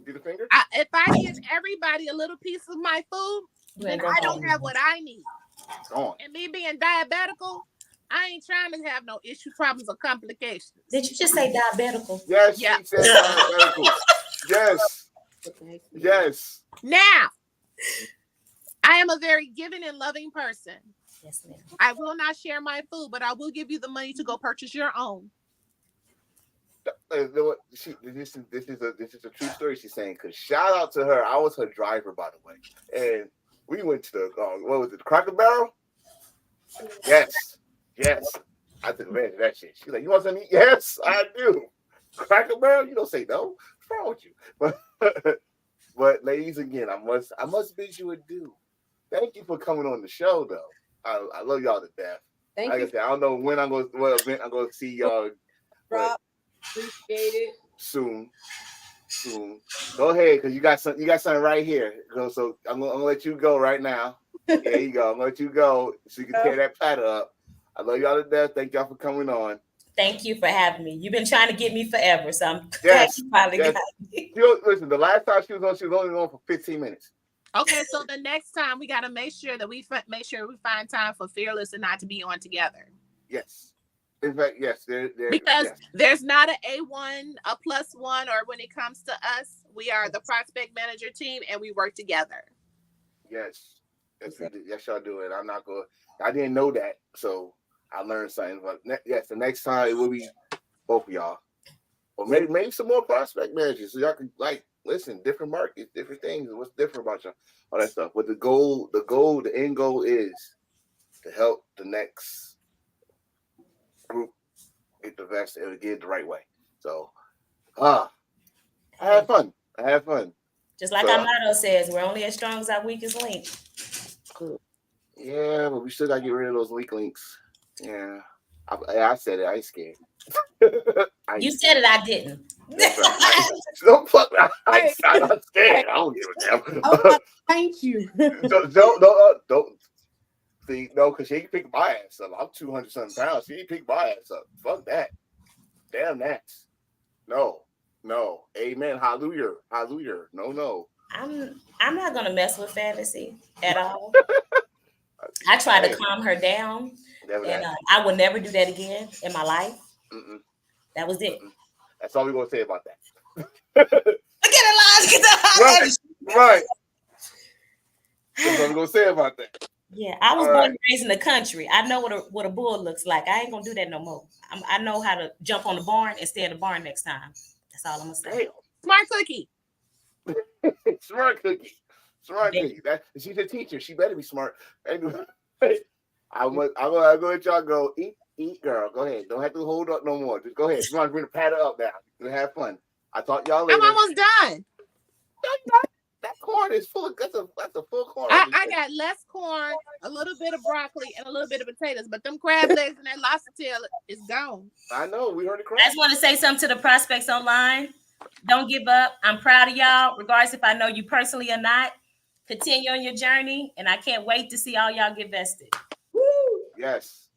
See the finger? if I give everybody a little piece of my food, then I don't have what I need. And me being diabetical, I ain't trying to have no issue, problems, or complications. Did you just say diabetical? Yes, yeah. She said diabetical. Yes. Now, I am a very giving and loving person. Yes, ma'am. I will not share my food, but I will give you the money to go purchase your own. This is a true story she's saying, because shout out to her. I was her driver, by the way, and we went to the what was it, Cracker Barrel? Yes. I took advantage of that shit. She's like, you want something to eat? Yes, I do. Cracker Barrel? You don't say no. What's wrong with you? But ladies, again, I must bid you adieu. Thank you for coming on the show, though. I love y'all to death. Thank like you. I said, I don't know when what event I'm gonna see y'all. Rob, appreciate it. Soon. Go ahead, because you got something right here. So I'm gonna let you go right now. There you go. I'm gonna let you go so you can tear that platter up. I love y'all to death. Thank y'all for coming on. Thank you for having me. You've been trying to get me forever, so I'm glad you finally got me. Listen, the last time she was only on for 15 minutes. Okay, so the next time we got to make sure that we find time for Fearless and not to be on together. Yes. In fact, yes. Because there's not a A1, a +1, or when it comes to us, we are the prospect manager team and we work together. Yes, y'all do it. I didn't know that, so I learned something. But the next time it will be both of y'all, or maybe some more prospect managers, so y'all can listen, different markets, different things. What's different about y'all, all that stuff. But the end goal is to help the next group get the best and get it the right way. So, I had fun. Just like our motto says, we're only as strong as our weakest link. Yeah, but we still gotta get rid of those weak links. Yeah, I said it. I ain't scared. You said it. I didn't. Don't fuck. I'm not scared. I don't give a damn. Thank you. Don't. See, no, because she ain't pick my ass up. I'm 200-something pounds. She ain't pick my ass up. Fuck that. Damn that. No. Amen. Hallelujah. No. I'm not gonna mess with Fanasee at all. I tried to calm her down, and I will never do that again in my life. That was it. That's all we're gonna say about that. Get right. That's what I'm gonna say about that. Yeah, I was born and raised in the country. I know what a bull looks like. I ain't gonna do that no more. I know how to jump on the barn and stay in the barn next time. That's all I'm gonna say. Damn. Smart cookie. Smart cookie. She's a teacher. She better be smart. Anyway, I'm gonna let y'all go. Eat, girl. Go ahead. Don't have to hold up no more. Just go ahead. You want to bring the patter up now. You have fun. I talk y'all later. I'm almost done. That corn is full. That's a full corn. I got less corn, a little bit of broccoli, and a little bit of potatoes. But them crab legs and that lobster tail is gone. I know. We heard the crab. I just want to say something to the prospects online. Don't give up. I'm proud of y'all, regardless if I know you personally or not. Continue on your journey, and I can't wait to see all y'all get vested. Woo! Yes.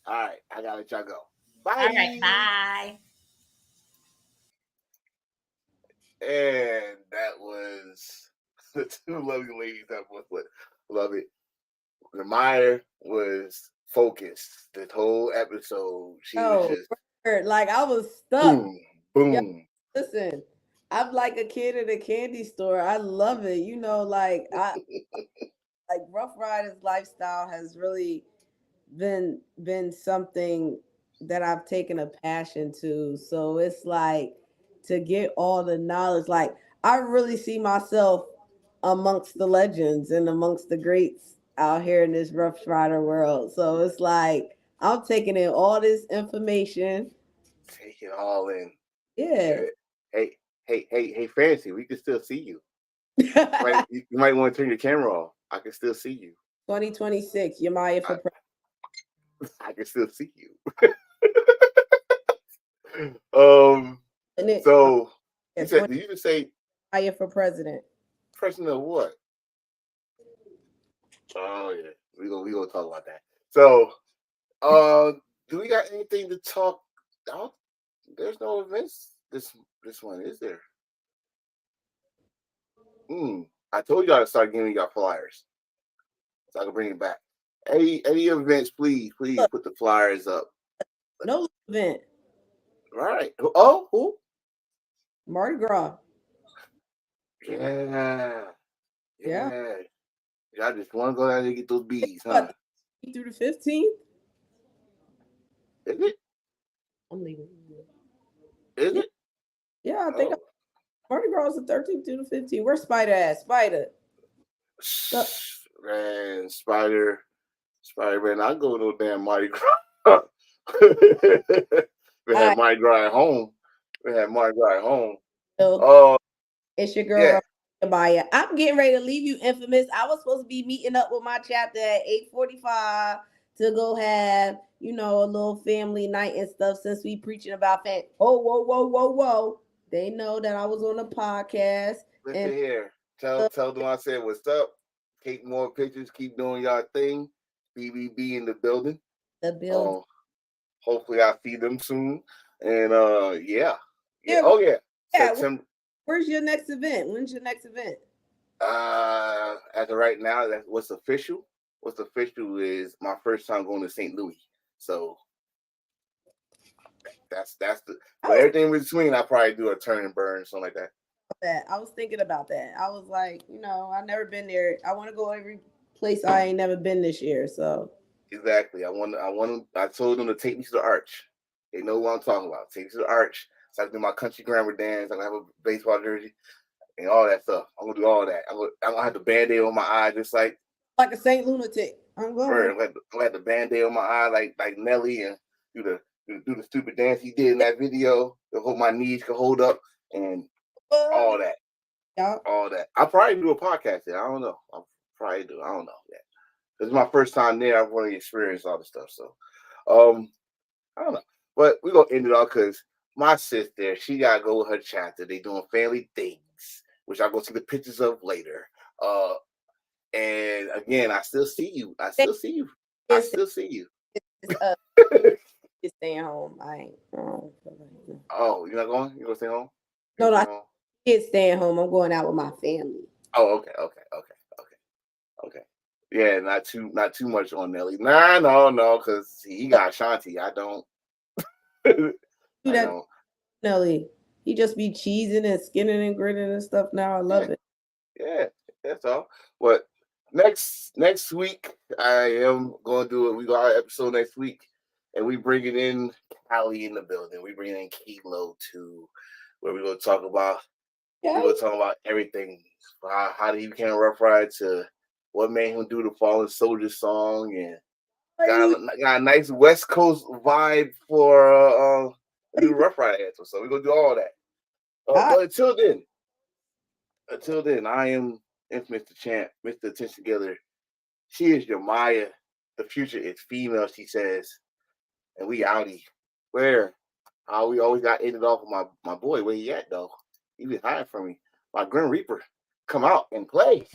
All right, I gotta let y'all go. Bye. All right, bye. And that was the two lovely ladies that was love it. The Meyer was focused this whole episode. She was just like I was stuck. Boom. Yo, listen, I'm like a kid at a candy store. I love it. Like Rough Riders lifestyle has really been something that I've taken a passion to. So it's like to get all the knowledge. Like I really see myself amongst the legends and amongst the greats out here in this Rough Rider world. So it's like I'm taking in all this information. Take it all in. Yeah. Hey, Fancy, we can still see you. You might want to turn your camera off. I can still see you. 2026, Yamaya for president. I can still see you. So you said, did you just say Yamaya for president? President of what? Oh yeah, we gonna talk about that. So, do we got anything to talk about? There's no events this one, is there? I told y'all to start giving y'all flyers, so I can bring it back. Any events, please put the flyers up. No event. Right. Oh, who? Mardi Gras. Yeah. Y'all just want to go down there and get those bees, huh? Through the 15th? Is it? I'm leaving. Is it? Yeah, I think Mardi Gras is the 13th through the 15th. Where's Spider at? Spider. Man, Spider, man, I'll go to no damn Mardi Gras. We had Mardi Gras at home. Oh, it's your girl, Maya. I'm getting ready to leave you, Infamous. I was supposed to be meeting up with my chapter at 8:45 to go have, a little family night and stuff since we preaching about that. Oh, whoa. They know that I was on a podcast. Listen here. Tell them I said what's up. Take more pictures. Keep doing y'all thing. BBB in the building. Hopefully I'll see them soon. And yeah. Oh yeah. September. Where's your next event? When's your next event? As of right now, that's what's official. What's official is my first time going to St. Louis. So that's everything in between. I probably do a turn and burn, something like that. I was thinking about that. I was like, I've never been there. I want to go every place I ain't never been this year. So exactly. I told them to take me to the Arch. They know what I'm talking about. Take me to the Arch. So I can do my country grammar dance. I'm gonna have a baseball jersey and all that stuff. I'm gonna do all that. I'm gonna have the band-aid on my eye, just like a Saint Lunatic. I'm going. I'm gonna have the band-aid on my eye, like Nelly, and do the stupid dance he did in that video. To hold my knees can hold up and all that. Yeah. All that. I'll probably do a podcast there. I don't know. I'll probably do. I don't know yet. This is my first time there. I want to experience all the stuff. So, I don't know. But we're going to end it all because my sister, she got to go with her chapter. They doing family things, which I'll go see the pictures of later. And again, I still see you. You're staying home. I ain't. Oh, you're not going? You going to stay home? No, I can't staying home. I'm going out with my family. Oh, okay. Yeah, not too much on Nelly. No, because he got Shanti. I don't. Nelly. He just be cheesing and skinning and grinning and stuff now. I love it. Yeah, that's all. But next week, I am going to do it. We got our episode next week, and we bringing in Callie in the building. We bringing in Kilo too, where we're going to talk about. We're going to talk about everything. How he became a Rough Rider to what made him do the Fallen Soldier song, and got a nice West Coast vibe for a new Rough Rider anthem. So we're gonna do all that. But until then, I am Infamous the Champ, Mr. Attention Getter. She is your Maya. The future is female, she says, and we outie. Where? We always got ended off with my boy. Where he at though? He was hiding from me. My Grim Reaper, come out and play.